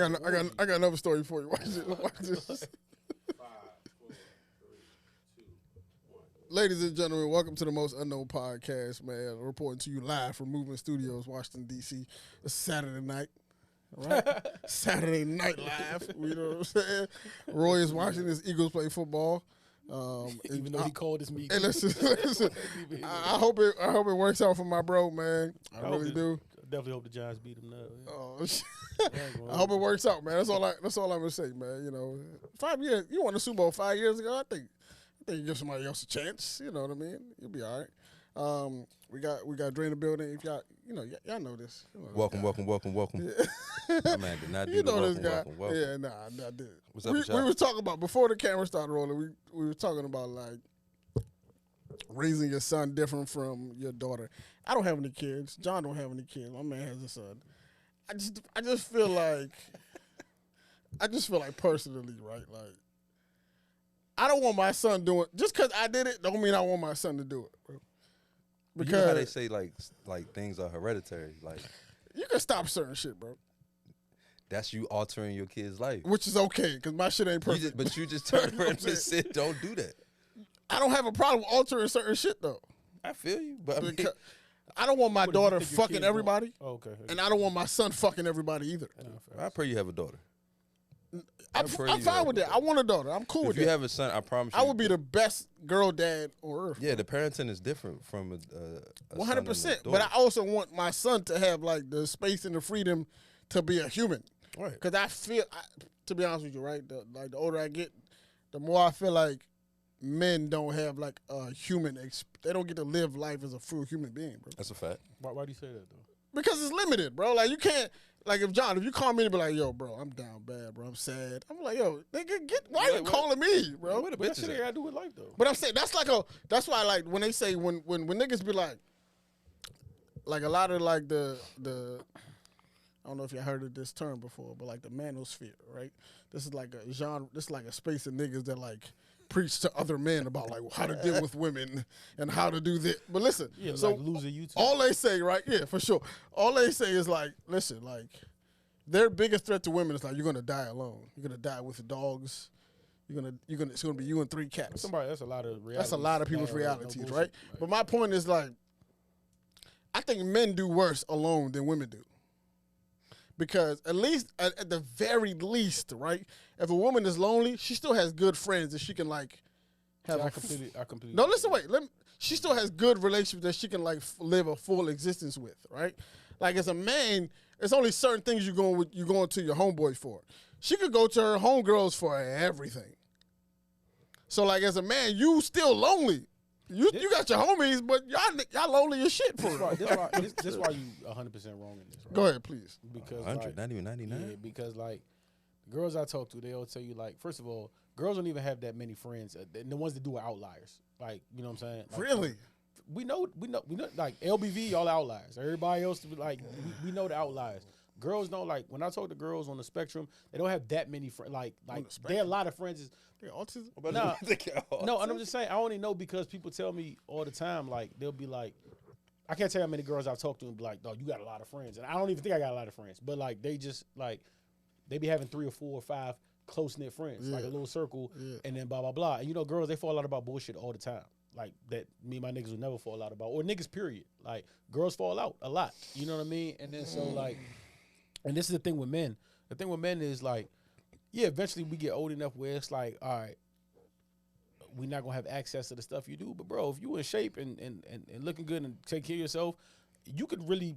I got another story for you. Watch this. Watch this. 5, 4, 3, 2, 1. Ladies and gentlemen, welcome to the Most Unknown Podcast, man. Reporting to you live from Movement Studios, Washington, D.C. It's Saturday night. Right? Saturday night live. You know what I'm saying? Roy is watching his Eagles play football. Even though he called this meeting. Hey, listen. I hope it works out for my bro, man. I really do. Definitely hope the Giants beat him now. Yeah. Oh, shit. I hope it works out, man. That's all I'm gonna say, man. You know, 5 years. You won the Super Bowl 5 years ago. I think you give somebody else a chance. You know what I mean? You'll be all right. We got Dre in the building. If y'all, y'all know this. You know welcome. Yeah. My man did not do You the know welcome, this guy. welcome. Yeah, nah, I did. What's up we, with y'all? we was talking about before the camera started rolling. We were talking about like raising your son different from your daughter. I don't have any kids. John don't have any kids. My man has a son. I just feel like personally, right? Like I don't want my son doing just because I did it. Don't mean I want my son to do it, bro. Because You know how they say like things are hereditary. Like you can stop certain shit, bro. that's you altering your kid's life. Which is okay because my shit ain't perfect. But you just turned You know what around I'm and saying? said, "Don't do that." I don't have a problem altering certain shit though. I feel you, but I mean, Because I don't want my What, if you daughter think your fucking kid everybody, Oh, okay. and I don't want my son fucking everybody either. I pray you have a daughter. I'm pray fine you have with a that. I want a daughter. I'm cool If with you that. have a son, I promise you, I would be the best girl dad on earth. Yeah, the parenting is different from a 100%. But I also want my son to have like the space and the freedom to be a human. Right. Because I feel, to be honest with you, right? The older I get, the more I feel like men don't have like a human. They don't get to live life as a full human being, bro. That's a fact. Why do you say that though? Because it's limited, bro. Like you can't. Like if you call me and be like, yo, bro, I'm down bad, bro. I'm sad. I'm like, yo, nigga, why you calling me, bro? Where the But that bitches shit at? ain't got to do with life though. But I'm saying that's why like when they say when niggas be like a lot of like the I don't know if you heard of this term before, but like the manosphere, right? This is like a genre. This is like a space of niggas that like preach to other men about like how to deal with women and how to do this. But listen, Yeah, so like loser YouTube. all they say, right? Yeah, for sure. All they say is like, listen, like their biggest threat to women is like you're gonna die alone. You're gonna die with the dogs. It's gonna be you and 3 cats. That's a lot of realities. That's a lot of people's No realities, bullshit. right? But my point is like, I think men do worse alone than women do. Because at least, at the very least, right? If a woman is lonely, she still has good friends that she can like have. Yeah, a I completely. no, listen, wait. She still has good relationships that she can like live a full existence with, right? Like as a man, it's only certain things you're going to your homeboys for. She could go to her homegirls for everything. So like as a man, you still lonely. You got your homies, but y'all lonely as shit for real. This is why you 100% wrong in this. Right? Go ahead, please. Because 100, like, not even 99. yeah, because like the girls I talk to, they'll tell you like, first of all, girls don't even have that many friends. The ones that do are outliers. Like, you know what I'm saying? Like, Really? We know. Like LBV, y'all outliers. Everybody else, like we know the outliers. Girls don't like. When I talk to girls on the spectrum, they don't have that many friends. Like they're a lot of friends. Yeah, autism. Nah, no, and I'm just saying. I only know because people tell me all the time. Like they'll be like, I can't tell you how many girls I've talked to and be like, "Dog, you got a lot of friends," and I don't even think I got a lot of friends. But like they just like they be having 3 or 4 or 5 close knit friends, like a little circle, and then blah blah blah. And you know, girls they fall out about bullshit all the time. Like that, me and my niggas would never fall out about, or niggas period. Like girls fall out a lot. You know what I mean? And then so like, and this is the thing with men. The thing with men is like, yeah, eventually we get old enough where it's like, all right, we're not gonna have access to the stuff you do. But bro, if you in shape and looking good and take care of yourself, you could really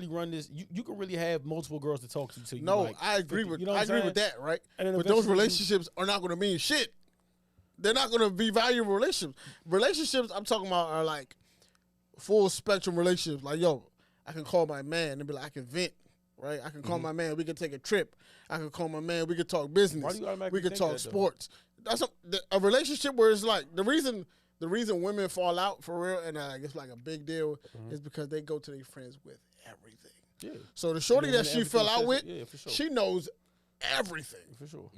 run this. You could really have multiple girls to talk to. You No, like I agree 50, with you know what I I'm agree saying? with that, right? And then But those eventually you- relationships are not going to mean shit. They're not going to be valuable relationships. Relationships I'm talking about are like full spectrum relationships. Like, yo, I can call my man and be like, I can vent, right? I can call my man, we can take a trip. I can call my man, we can talk business. Why do you automatically We can think talk that, though? sports. That's a relationship where it's like the reason women fall out for real and it's like a big deal is because they go to their friends with everything. Yeah, So the shorty Yeah, that when she fell out everything with, says- yeah, for sure. she knows everything. for sure.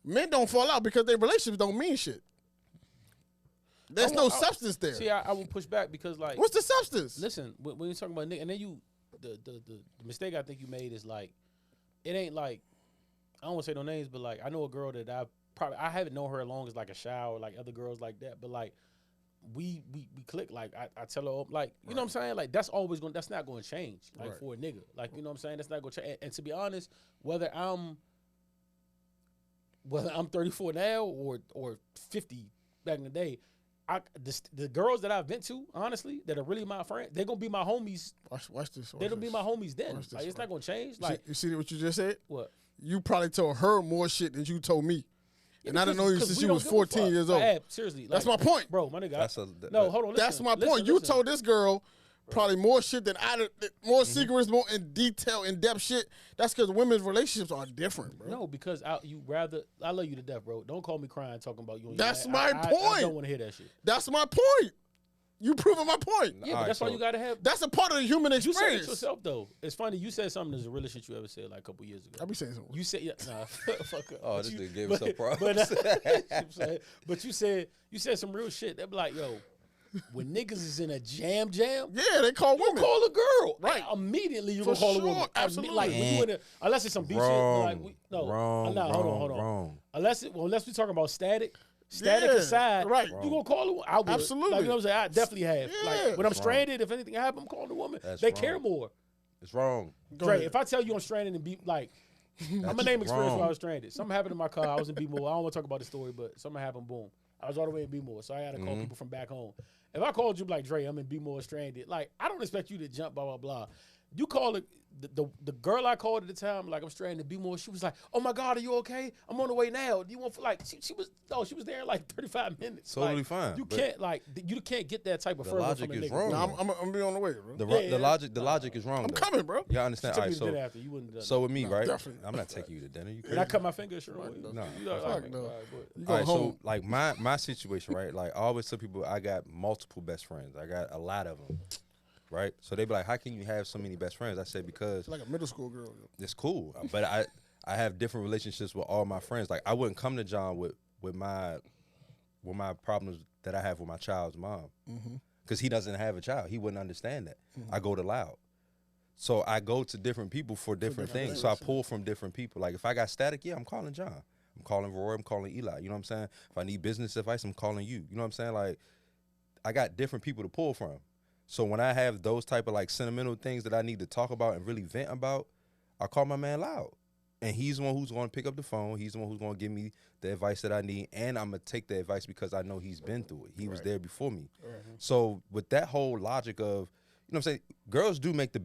Men don't fall out because their relationships don't mean shit. There's no substance there. See, I will push back because like, What's the substance? listen, when you're talking about nigga, and then the mistake I think you made is like, it ain't like I don't want to say no names, but like I know a girl that I haven't known her as long as like a shower, like other girls like that, but like we click. Like I tell her like you know what I'm saying, like that's not going to change like Right. for a nigga, like you know what I'm saying, that's not going to change. And to be honest, whether I'm 34 now or 50 back in the day, the girls that I've been to, honestly, that are really my friends, they're gonna be my homies. Watch this. They're gonna be my homies then. Watch this, Like it's bro. not gonna change. You Like see what you just said? what? You probably told her more shit than you told me. And I didn't know you Because since we you don't was give a 14 fuck. years old. Ab, seriously, That's like, my point. bro. My nigga. That's no, hold on. That's listen, my point. listen, You listen. told this girl probably more shit than more secrets, more in detail, in depth shit. That's because women's relationships are different, bro. No, because I love you to death, bro. Don't call me crying talking about you. And That's your my I point. don't want to hear that shit. That's my point. You proving my point. Yeah, but Alright, that's why so- you gotta have. That's a part of the human You said it experience. yourself though. It's funny. You said something that's the realest shit you ever said like a couple years ago. I be saying something. You said nah, fuck up. Oh, But this you- nigga gave but- himself props. But you said some real shit. They be like, yo, when niggas is in a jam, Yeah, they call you women. call a girl. Right. Immediately you For gonna call sure, a woman. absolutely. Like when you in a, unless it's some beef shit. Like Wrong. hold on. Wrong. Unless we talking about static Yeah, aside, right. you gonna call a woman. I would. Absolutely. Like, you know what I'm saying? I definitely have. Yeah. Like when I'm That's stranded, if anything happens, I'm calling a woman. That's They wrong. care more. It's wrong. Go Dre, ahead. if I tell you I'm stranded and be like, I'm gonna name experience wrong. where I was stranded. Something happened in my car. I was in B-More. I don't want to talk about the story, but something happened. Boom. I was all the way in B-More, so I had to call people from back home. If I called you like Dre, I'm in B-More stranded. Like I don't expect you to jump, blah blah blah. You call it the girl I called at the time, like I'm stranded in B-More. She was like, "Oh my God, are you okay? I'm on the way now. Do you want like she was there in like 35 minutes. Totally Like, fine, You but can't get that type of the fervor logic from a is nigga. wrong. No, I'm gonna be on the way, bro. The logic is wrong. I'm though. coming, bro. Y'all understand? Took All me right, to dinner so after. You wouldn't have done so with me, right? definitely. I'm not taking you to dinner. You that. And I crazy? cut my finger. Sure. No. You know, Fuck like, no. all right, go ahead. You All go right, home. so like my situation, right? Like I always tell people I got multiple best friends. I got a lot of them, right? So they be like, "How can you have so many best friends?" I said because It's like a middle school girl. it's cool, but I have different relationships with all my friends. Like I wouldn't come to John with my problems that I have with my child's mom, because he doesn't have a child. He wouldn't understand that. I go to Loud. So I go to different people for different different things. So I things, pull from different people. Like if I got static, yeah, I'm calling John. I'm calling Roy. I'm calling Eli. You know what I'm saying? If I need business advice, I'm calling you. You know what I'm saying? Like I got different people to pull from. So when I have those type of like sentimental things that I need to talk about and really vent about, I call my man Loud. And he's the one who's going to pick up the phone. He's the one who's going to give me the advice that I need. And I'm going to take the advice because I know he's been through it. He was there before me. So with that whole logic of, you know what I'm saying, girls do make the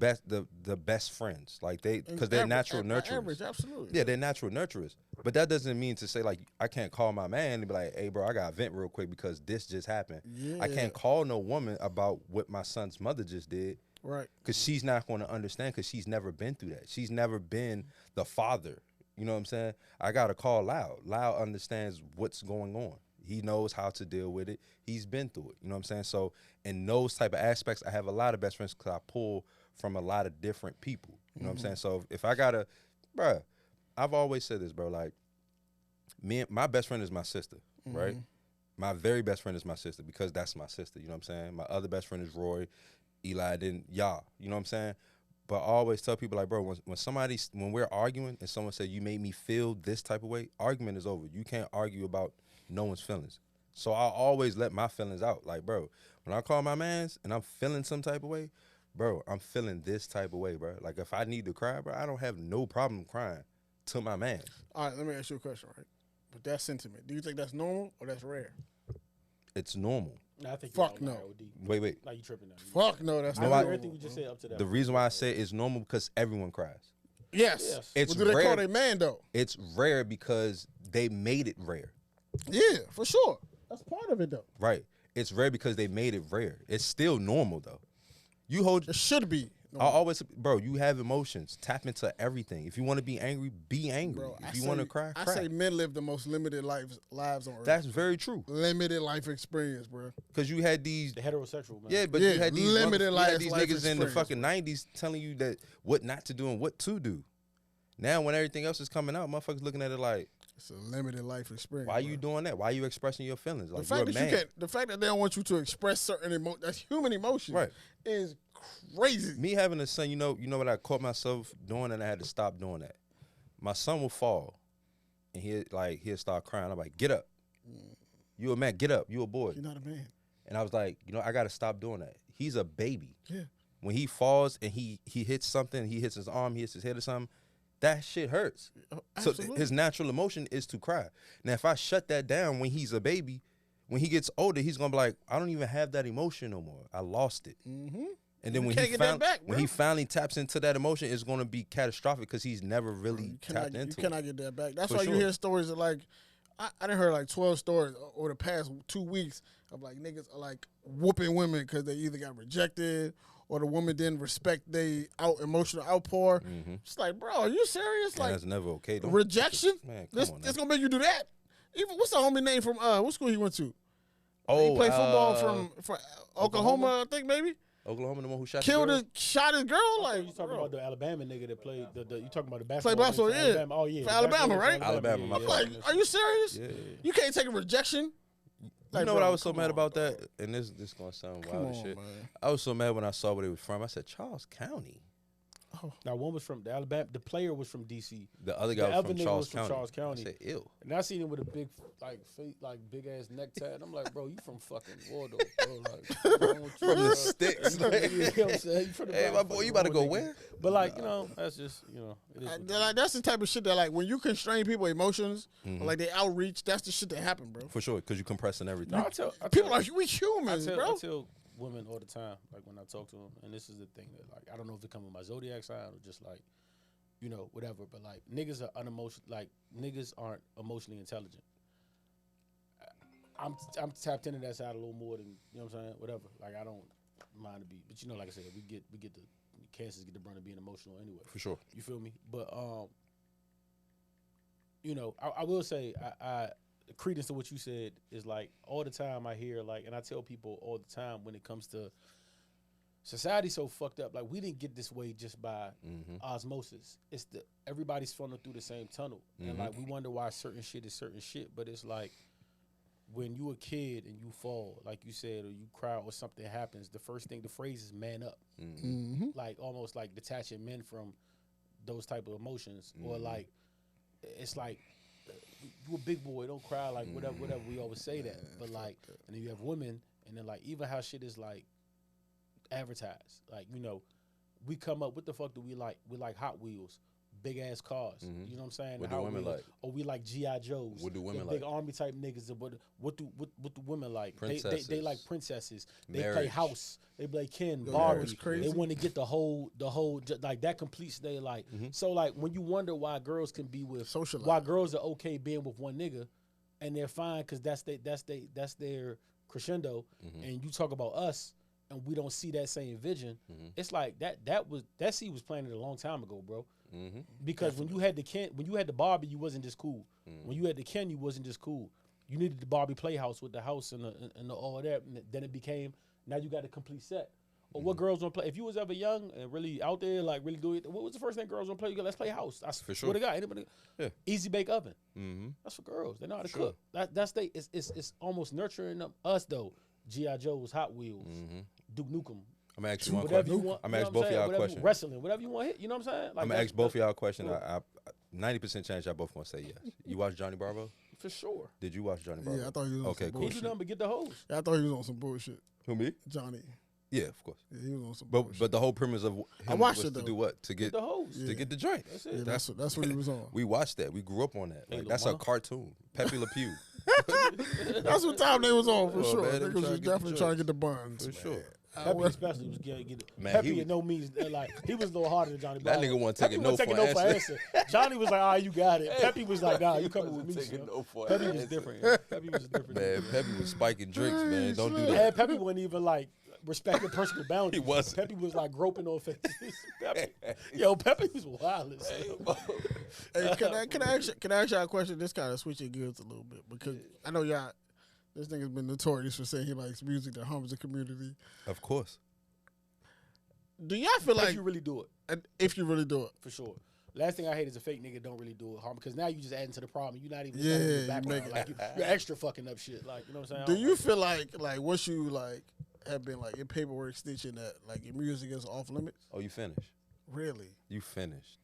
best friends. Like because they're natural nurturers. Average, absolutely. Yeah, they're natural nurturers. But that doesn't mean to say, like, I can't call my man and be like, hey, bro, I got to vent real quick because this just happened. I Yeah. can't call no woman about what my son's mother just did Right. because she's not going to understand because she's never been through that. She's never been the father. You know what I'm saying? I got to call Loud. Loud understands what's going on. He knows how to deal with it. He's been through it. You know what I'm saying? So in those type of aspects, I have a lot of best friends because I pull from a lot of different people. You know what I'm saying? So if I got to, bruh, I've always said this, bro. Like, my best friend is my sister, right? My very best friend is my sister because that's my sister. You know what I'm saying? My other best friend is Roy, Eli, then y'all. You know what I'm saying? But I always tell people, like, bro, when we're arguing and someone says you made me feel this type of way, argument is over. You can't argue about no one's feelings. So I always let my feelings out. Like, bro, when I call my mans and I'm feeling some type of way, bro, I'm feeling this type of way, bro. Like, if I need to cry, bro, I don't have no problem crying to my man. All right, let me ask you a question, right? But that sentiment, do you think that's normal or that's rare? It's normal. Nah, I think Fuck you're no. Wait. Now you tripping now. Fuck no, that's I not know normal. everything you just said up to that. The reason why I say it's normal because everyone cries. Yes. Yes. It's What do they rare. call their man though? It's rare because they made it rare. Yeah, for sure. That's part of it though. Right. It's rare because they made it rare. It's still normal though. You hold It should be. I always, bro, you have emotions. Tap into everything. If you want to be angry, be angry. Bro, if you want to cry, I cry. say men live the most limited lives on earth. That's very true. Limited life experience, bro. Because you had these, the heterosexual man. yeah, but Yeah, you had these, limited you had life these life niggas in the experience, fucking 90s telling you that what not to do and what to do. Now, when everything else is coming out, motherfuckers looking at it like, It's a limited life experience. why bro. you doing that? Why you expressing your feelings? The Like, fact you're a that man. you can't, the fact that they don't want you to express certain emotion, that's human emotion, Right. is crazy. Me having a son, you know what I caught myself doing, and I had to stop doing that. My son will fall, and he'll start crying. I'm like, get up. You a man, get up. You a boy. You're not a man. And I was like, I got to stop doing that. He's a baby. Yeah. When he falls and he hits something, he hits his arm, he hits his head or something, that shit hurts. So Absolutely. his natural emotion is to cry. Now, if I shut that down when he's a baby, when he gets older, he's going to be like, I don't even have that emotion no more. I lost it. Mm-hmm. And then You when can't he, get that back, when bro. he finally taps into that emotion, it's going to be catastrophic because he's never really You tapped into you it. cannot get that back. That's For why you sure. hear stories of like, I done heard like 12 stories over the past 2 weeks of like niggas are like whooping women because they either got rejected or the woman didn't respect they emotional outpour. It's like, bro, are you serious? And Like that's never okay. Don't, rejection? Man, come This on this now. gonna make you do that? Even what's the homie name from what school he went to? Oh, He played football from Oklahoma, I think maybe. Oklahoma, the one who shot Killed the his girl? shot his girl. Like You talking bro. about the Alabama nigga that played the you talking about the Play basketball? basketball, nigga for yeah. Alabama. Oh yeah, For the Alabama, basketball right? for Alabama, my yeah, Like, yeah. are you serious? Yeah. You can't take a rejection. You know what I was so mad about that? And this gonna sound Come wild as on, shit. man. I was so mad when I saw where they was from. I said Charles County. Now one was from the Alabama. The player was from DC. The other The guy was other from nigga Charles was from County. Charles County. I said, ew. And I seen him with a big big ass necktie. And I'm like, bro, you from fucking Waldo, bro. Like, what's wrong with you, From the bro? sticks. You know what I'm saying? You from the Hey, my boy, you about to go nigga. where? But like, that's just, it is what it is. Like, that's the type of shit that like when you constrain people's emotions, or, like they outreach, that's the shit that happen, bro. For sure, because you're compressing everything. No, People are we humans, I bro. tell women all the time, like when I talk to them, and this is the thing that like I don't know if it come with my zodiac sign or just like, whatever. But like niggas are unemotional. Like niggas aren't emotionally intelligent. I'm tapped into that side a little more than you know what I'm saying. Whatever. Like I don't mind to be, but like I said, we get the cancers get the brunt of being emotional anyway. For sure. You feel me? But I will say I credence to what you said is like all the time I hear like, and I tell people all the time when it comes to society so fucked up. Like we didn't get this way just by osmosis. It's everybody's funneled through the same tunnel, and like we wonder why certain shit is certain shit. But it's like when you a kid and you fall, like you said, or you cry or something happens. The phrase is "man up," like almost like detaching men from those type of emotions, or like it's like you a big boy, don't cry, like whatever. We always say that, but like, and then you have women, and then like even how shit is like advertised, like we come up. What the fuck do we like? We like Hot Wheels, big ass cars. You know what I'm saying? What The do Hot women Wheels. like? Or we like GI Joes. What do women the big like? army type niggas. What do women like? Princesses. They like princesses. They play Marriage. house. They play Ken, Yo, Barbie. it's crazy. They want to get the whole like that completes they like. So like when you wonder why girls can be with Socialize. why girls are okay being with one nigga, and they're fine because that's their crescendo, and you talk about us. And we don't see that same vision. It's like that seed was planted a long time ago, bro. Because when you had the Barbie, you wasn't just cool. When you had the Ken, you wasn't just cool. You needed the Barbie playhouse with the house and the all that. And then it became now you got a complete set. Or what girls want to play? If you was ever young and really out there, like really do it, what was the first thing girls want to play? You go, let's play house. I For swear to sure. God, anybody? Yeah. Easy bake oven. That's for girls. They know how to cook. That's they. It's almost nurturing us though. GI Joes, Hot Wheels, Duke Nukem. I'm gonna ask you one Whatever question. you want. I'm you gonna know ask what both of saying? y'all a Whatever- question. Wrestling, whatever you want to hit. You know what I'm saying? Like I'm gonna that's- ask both of y'all a question. cool. I 90% chance y'all both gonna say yes. You watch Johnny Bravo? for sure. Did you watch Johnny Bravo? Yeah, I thought he was on Okay, some cool. He bullshit. do nothing but get the hose. Yeah, I thought he was on some bullshit. Who, me? Johnny. Yeah, of course. Yeah, he was on some But bullshit. the whole premise of I him watched was it, to though. do what? To get The hose. Yeah. to get the joint. That's Yeah, it. that's what he was on. We watched that. We grew up on that. Hey, Like Lil that's a Mama. cartoon. Pepe Le Pew. That's what time they was on for Oh, sure. man, they Niggas was was trying to get definitely the trying to get the buns. For sure. Pepe especially was getting it. Man, Pepe he was- in no means like he was a little harder than Johnny. That Bravo. nigga wasn't Pepe taking no wasn't for taking an answer. Johnny was like, "Ah, you got it." Pepe was like, "Nah, you coming with me." Taking son." no for an Pepe was answer. different. Pepe was different. Man, Pepe was spiking drinks, man. Don't do And that. Pepe wasn't even like respecting personal boundaries. He wasn't. Pepe was like groping on faces. Pepe, Pepe was wild. As hell. Hey, can I ask y'all a question? This kind of switching gears a little bit because I know y'all. This nigga's been notorious for saying he likes music that harms the community. Of course. Do y'all feel If like you really do it, if you really do it? for sure. Last thing I hate is a fake nigga don't really do it harm because now you just adding to the problem. You're not even Yeah, in you the background. make- Like you're extra fucking up shit. Like you know what I'm saying? I Do don't you like feel like once you like have been like in paperwork stitching that like your music is off limits? Oh, you finished. Really? You finished.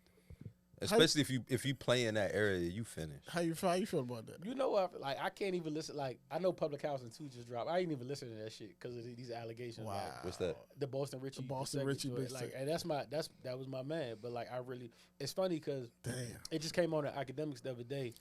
Especially if you play in that area, you finish. How you feel about that? You know what? Like I can't even listen. Like I know Public Housing 2 just dropped. I ain't even listen to that shit because of these allegations. Wow. Like, What's that? the Boston Richie. Boston Richie joint. big Like, segment. and that was my man. But like I really, it's funny because Damn. it just came on at Academics the other day.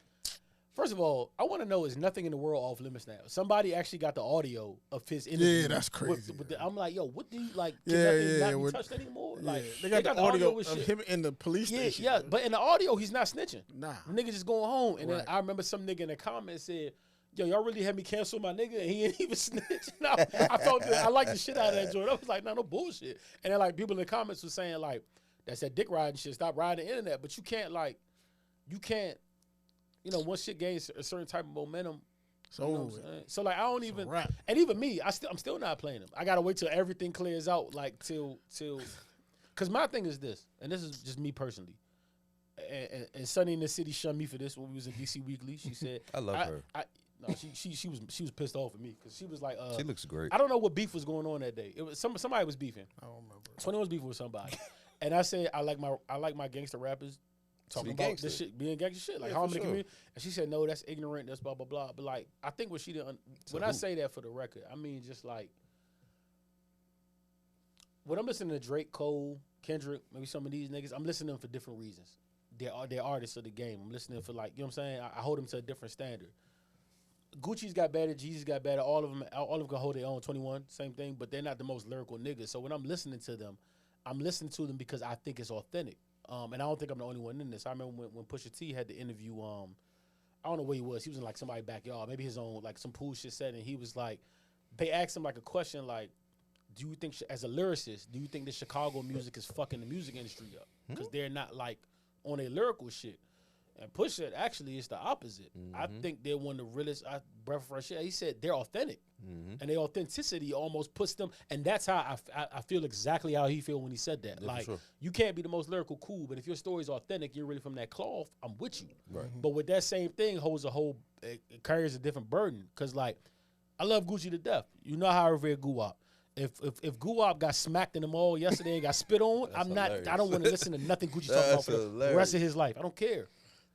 First of all, I want to know is nothing in the world off limits now. Somebody actually got the audio of his interview. Yeah, that's crazy. I'm like, yo, what do you like? Can Yeah, nothing yeah, not be with- touched anymore? Yeah, Like they got the audio with of shit. him in the police Yeah, station. yeah, but in the audio, he's not snitching. Nah. The nigga just going home. And Right. then I remember some nigga in the comments said, yo, y'all really had me cancel my nigga and he ain't even snitch. And I felt I liked the shit out of that joint. I was like, nah, no bullshit. And then like people in the comments were saying like, that's that dick riding shit. Stop riding the internet. But you can't, once shit gains a certain type of momentum. So You know what I'm saying? So like I don't even, wrap. and even me, I'm still not playing them. I gotta wait till everything clears out, like till, because my thing is this, and this is just me personally. And Sunny in the City shunned me for this when we was in DC Weekly. She said, I love her. No, she was pissed off at me because she was like, She looks great. I don't know what beef was going on that day. It was somebody was beefing. I don't remember. 21 was beefing with somebody, and I said I like my gangster rappers talking Be about gangster. this shit, being gangster shit, like Yeah, how I'm for in the sure. community. And she said, no, that's ignorant, that's blah blah blah. But like, I think what she didn't. When I who? say that for the record, I mean just like when I'm listening to Drake, Cole, Kendrick, maybe some of these niggas, I'm listening to them for different reasons. They're artists of the game. I'm listening for like, you know what I'm saying? I hold them to a different standard. Gucci's got better, Jeezy's got better. All of them can hold their own. 21, same thing, but they're not the most lyrical niggas. So when I'm listening to them, I'm listening to them because I think it's authentic. And I don't think I'm the only one in this. I remember when Pusha T had the interview. I don't know where he was. He was in like somebody's backyard, maybe his own, like some pool shit setting. He was like, they asked him like a question like, do you think, as a lyricist, do you think that Chicago music is fucking the music industry up? Because they're not like on a lyrical shit. And Push said, actually, it's the opposite. I think they're one of the realest breath of fresh air. He said they're authentic. And their authenticity almost puts them, and that's how I feel exactly how he feel when he said that. Yeah, like, for sure. you can't be the most lyrical cool, but if your story's authentic, you're really from that cloth, I'm with you. Right. But with that same thing holds it carries a different burden. Because, like, I love Gucci to death. You know how I revere Guwap. If Guwap got smacked in the mall yesterday and got spit on, That's hilarious. I don't want to listen to nothing Gucci's talking about That's for the hilarious. rest of his life. I don't care.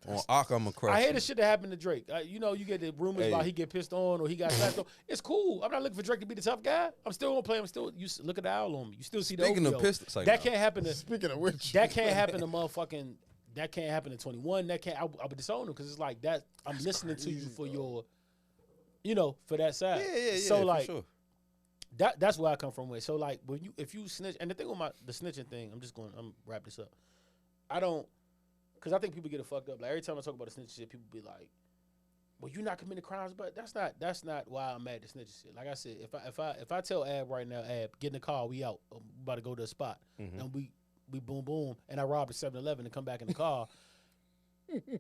On Ak, I'm a crush. I hate the shit that happened to Drake. You know, you get the rumors Hey. about he get pissed on or he got slapped on. It's cool. I'm not looking for Drake to be the tough guy. I'm still gonna play him. Look at the owl on me. You still see the Speaking of OVO. pistols, like, that no. can't happen to Speaking of which, that can't happen to motherfucking. That can't happen to 21. That can't. I would disown him because it's like that. I'm listening to you crazy, for bro. your, for that side. Yeah. So for like sure. that's where I come from with. So like if you snitch, and the thing with the snitching thing, I'm wrap this up. I don't, because I think people get it fucked up. Like every time I talk about the snitching shit, people be like, "Well, you're not committing crimes," but that's not why I'm mad at the snitching shit. Like I said, if I tell Ab right now, Ab, get in the car, we out, I'm about to go to a spot, and we boom boom, and I rob a 7-Eleven and come back in the car.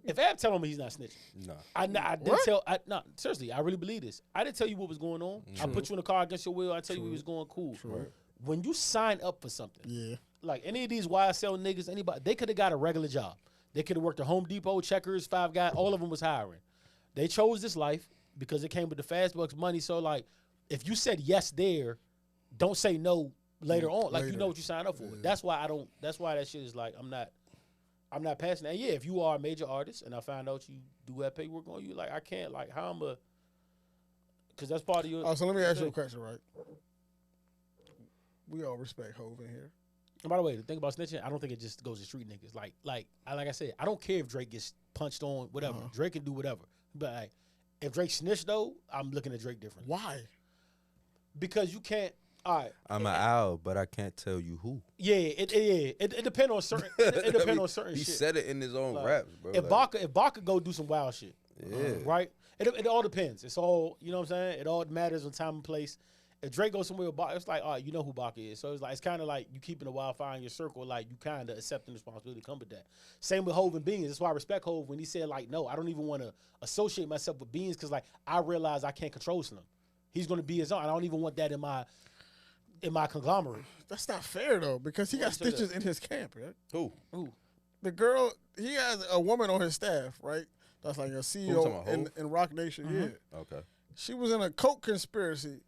If Ab telling me he's not snitching, No. I didn't tell. No, seriously, I really believe this. I didn't tell you what was going on. I put you in the car against your will. I tell you we was going cool. When you sign up for something, yeah, like any of these YSL niggas, anybody, they could have got a regular job. They could have worked at Home Depot, Checkers, Five Guys. All of them was hiring. They chose this life because it came with the fast bucks money. So like, if you said yes there, don't say no later on. Like you know what you signed up for. That's why I don't. That's why that shit is like I'm not passing that. Yeah, if you are a major artist and I find out you do have paperwork on you, like I can't, like how I'm because that's part of your. Oh, so let me ask you a question, right? We all respect Hov in here. And by the way, the thing about snitching, I don't think it just goes to street niggas. Like I said, I don't care if Drake gets punched on, whatever. Drake can do whatever. But like, if Drake snitched though, I'm looking at Drake different. Why? Because you can't. All right. I'm an owl, but I can't tell you who. Yeah, it depends on certain. It depends on certain He shit. said it in his own Like, raps, bro. If Baka go do some wild shit, Yeah. right? It all depends. It's all, you know what I'm saying. It all matters on time and place. If Drake goes somewhere with Baka, it's like, all right, you know who Baka is. So it's kind of like you keeping a wildfire in your circle, like you kind of accepting responsibility to come with that. Same with Hov and Beans. That's why I respect Hov when he said like, no, I don't even want to associate myself with Beans because like I realize I can't control Slim. He's gonna be his own. I don't even want that in my conglomerate. That's not fair though, because he got you say that? stitches in his camp, right? Who? Ooh. The girl, he has a woman on his staff, right? That's like a talking CEO about, Hov? in Rock Nation. Yeah, Okay. she was in a coke conspiracy.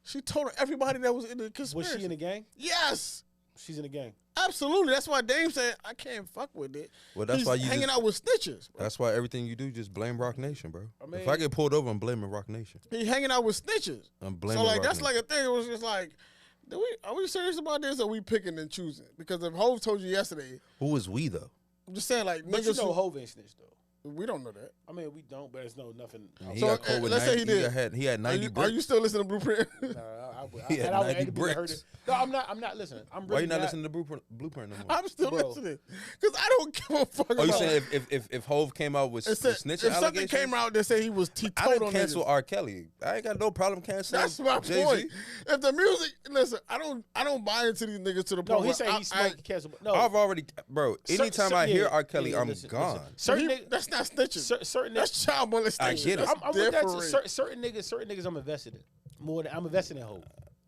She told everybody that was in the conspiracy. Was she in the gang? Yes. She's in the gang. Absolutely. That's why Dame said I can't fuck with it. Well, that's He's why you hanging just- out with snitches. Bro. That's why everything you do, just blame Rock Nation, bro. I mean- if I get pulled over, I'm blaming Rock Nation. He hanging out with snitches. I'm blaming. So like Rock that's Nation. like a thing. It was just like, are we serious about this? Or are we picking and choosing? Because if Hov told you yesterday, Who is we though? I'm just saying like But niggas. you know who- Hov ain't snitched though. we don't know that. I mean, we don't, but it's no nothing. He So, got caught with let's say 90, he did. He had Are 90 you, bricks. still listening to Blueprint? He had 90 bricks. bricks. No, I'm not listening. I'm really Why you not listening to Blueprint no more? I'm still Bro. listening because I don't give a fuck. Oh, you about saying if Hov came out with it said, snitching if something allegations? came out that said he was I teetotal didn't cancel niggas, R. Kelly. I ain't got no problem canceling. that's my Jay-Z. point. If the music, listen, I don't buy into these niggas to the point No, he where said I- he smoked cancel. No, I've already, bro. Anytime I hear R. Kelly, I'm listen, gone. listen. Certain niggas, that's not snitching. certain That's niggas, child molestation. I get it. That's I'm with that. different. Certain niggas, I'm invested in more than I'm invested in Hov.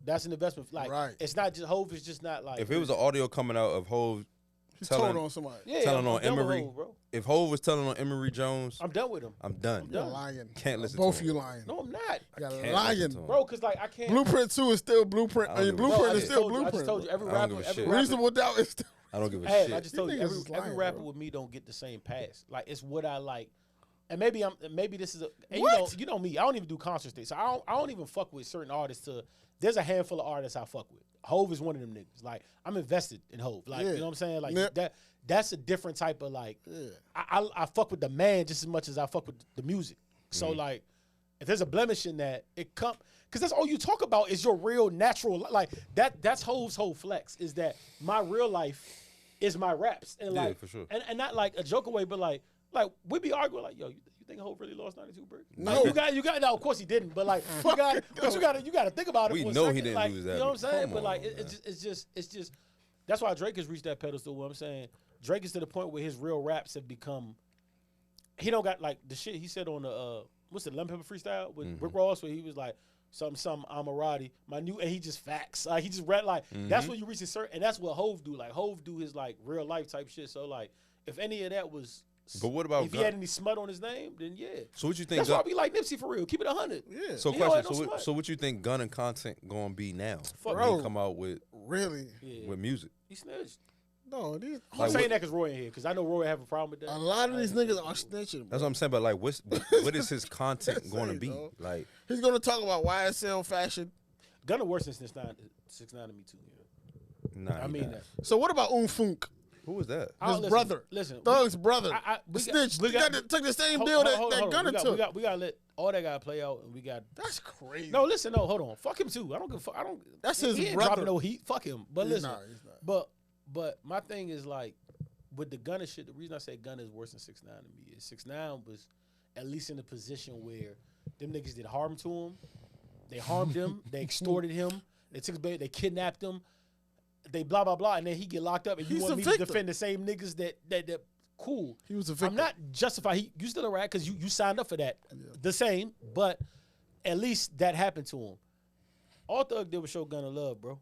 That's an investment. Like, Right. it's not just Hov. It's just not like If it was an audio coming out of Hov He told telling, on somebody. yeah, telling I'm on done with Emery, Hov, bro. if Hov was telling on Emery Jones, I'm done with him. I'm done. You're done. lying. Can't listen Both to of you him. lying. No, I'm not, You're Can't lying. listen to him. bro. Because like I can't. Blueprint 2 is still Blueprint. I I don't mean, give a Blueprint I is just still told you. I Blueprint. just told you. Every I don't rapper, give a every shit. rapper. Reasonable doubt is still. I don't give a Hey, shit. I just told These you. niggas is Every lying, rapper bro. with me don't get the same pass. Like it's what I like. And maybe this is a and What? you know me. I don't even do concert things. So I don't even fuck with certain artists. There's a handful of artists I fuck with. Hov is one of them niggas. Like I'm invested in Hov. Like Yeah. you know what I'm saying. Like Nip. that's a different type of like. Yeah. I fuck with the man just as much as I fuck with the music. So Mm-hmm. like, if there's a blemish in that, it come because that's all you talk about is your real natural like that. That's Hov's whole flex is that my real life is my raps and Yeah, like for sure. and not like a joke away, but like we be arguing like yo, you think Hov really lost 92 bricks? No. Like, you got no, of course he didn't, but like you got to think about it. We for a know he second. didn't like, lose that You know what I'm many. saying? Come But like on, it's just that's why Drake has reached that pedestal. What I'm saying, Drake is to the point where his real raps have become. He don't got like the shit he said on the what's the Lemon Pepper freestyle with Rick Ross where he was like some Amarati my new and he just facts like he just read like that's what you reach a certain and that's what Hov do like Hov do his like real life type shit so like if any of that was But what about if he Gun? had any smut on his name then yeah So what you think? that's why I Gun, be like Nipsey for real keep it 100 Yeah. so He don't question. have no smut. So what you think? Gun and content gonna be now? Fuck when he bro. come out with Really? yeah music. he snitched No, these. I'm Like, saying what- that because Roy in here because I know Roy have a problem with that A lot of these niggas are snitching. That's Bro. what I'm saying. But like, what is his content going to Say, be? dog. Like, He's gonna talk about YSL fashion. Gunna worse than 6ix9ine to me too yeah. nah. I he mean not. that So what about Funk? Who was that? I- His brother. listen Thug's brother. we Snitched. we got- took the same Hold- deal hold that on. Gunna took. We got to let all that guy play out, and we got. That's crazy. No, listen, no, hold on. Fuck him too. I don't give a fuck. I don't. That's he his ain't brother. dropping no heat. Fuck him. But He's listen, not, he's not. but my thing is like with the Gunna shit. The reason I say Gunna is worse than 6ix9ine to me is 6ix9ine was at least in a position where them niggas did harm to him. They harmed him. They extorted him. They took his baby. They kidnapped him. They blah blah blah, and then he get locked up, and you He's want the me to victim. defend the same niggas that cool. He was a victim. I'm not justifying. You still a rat because you signed up for that. The same, but at least that happened to him. All Thug did was show Gunna love, bro.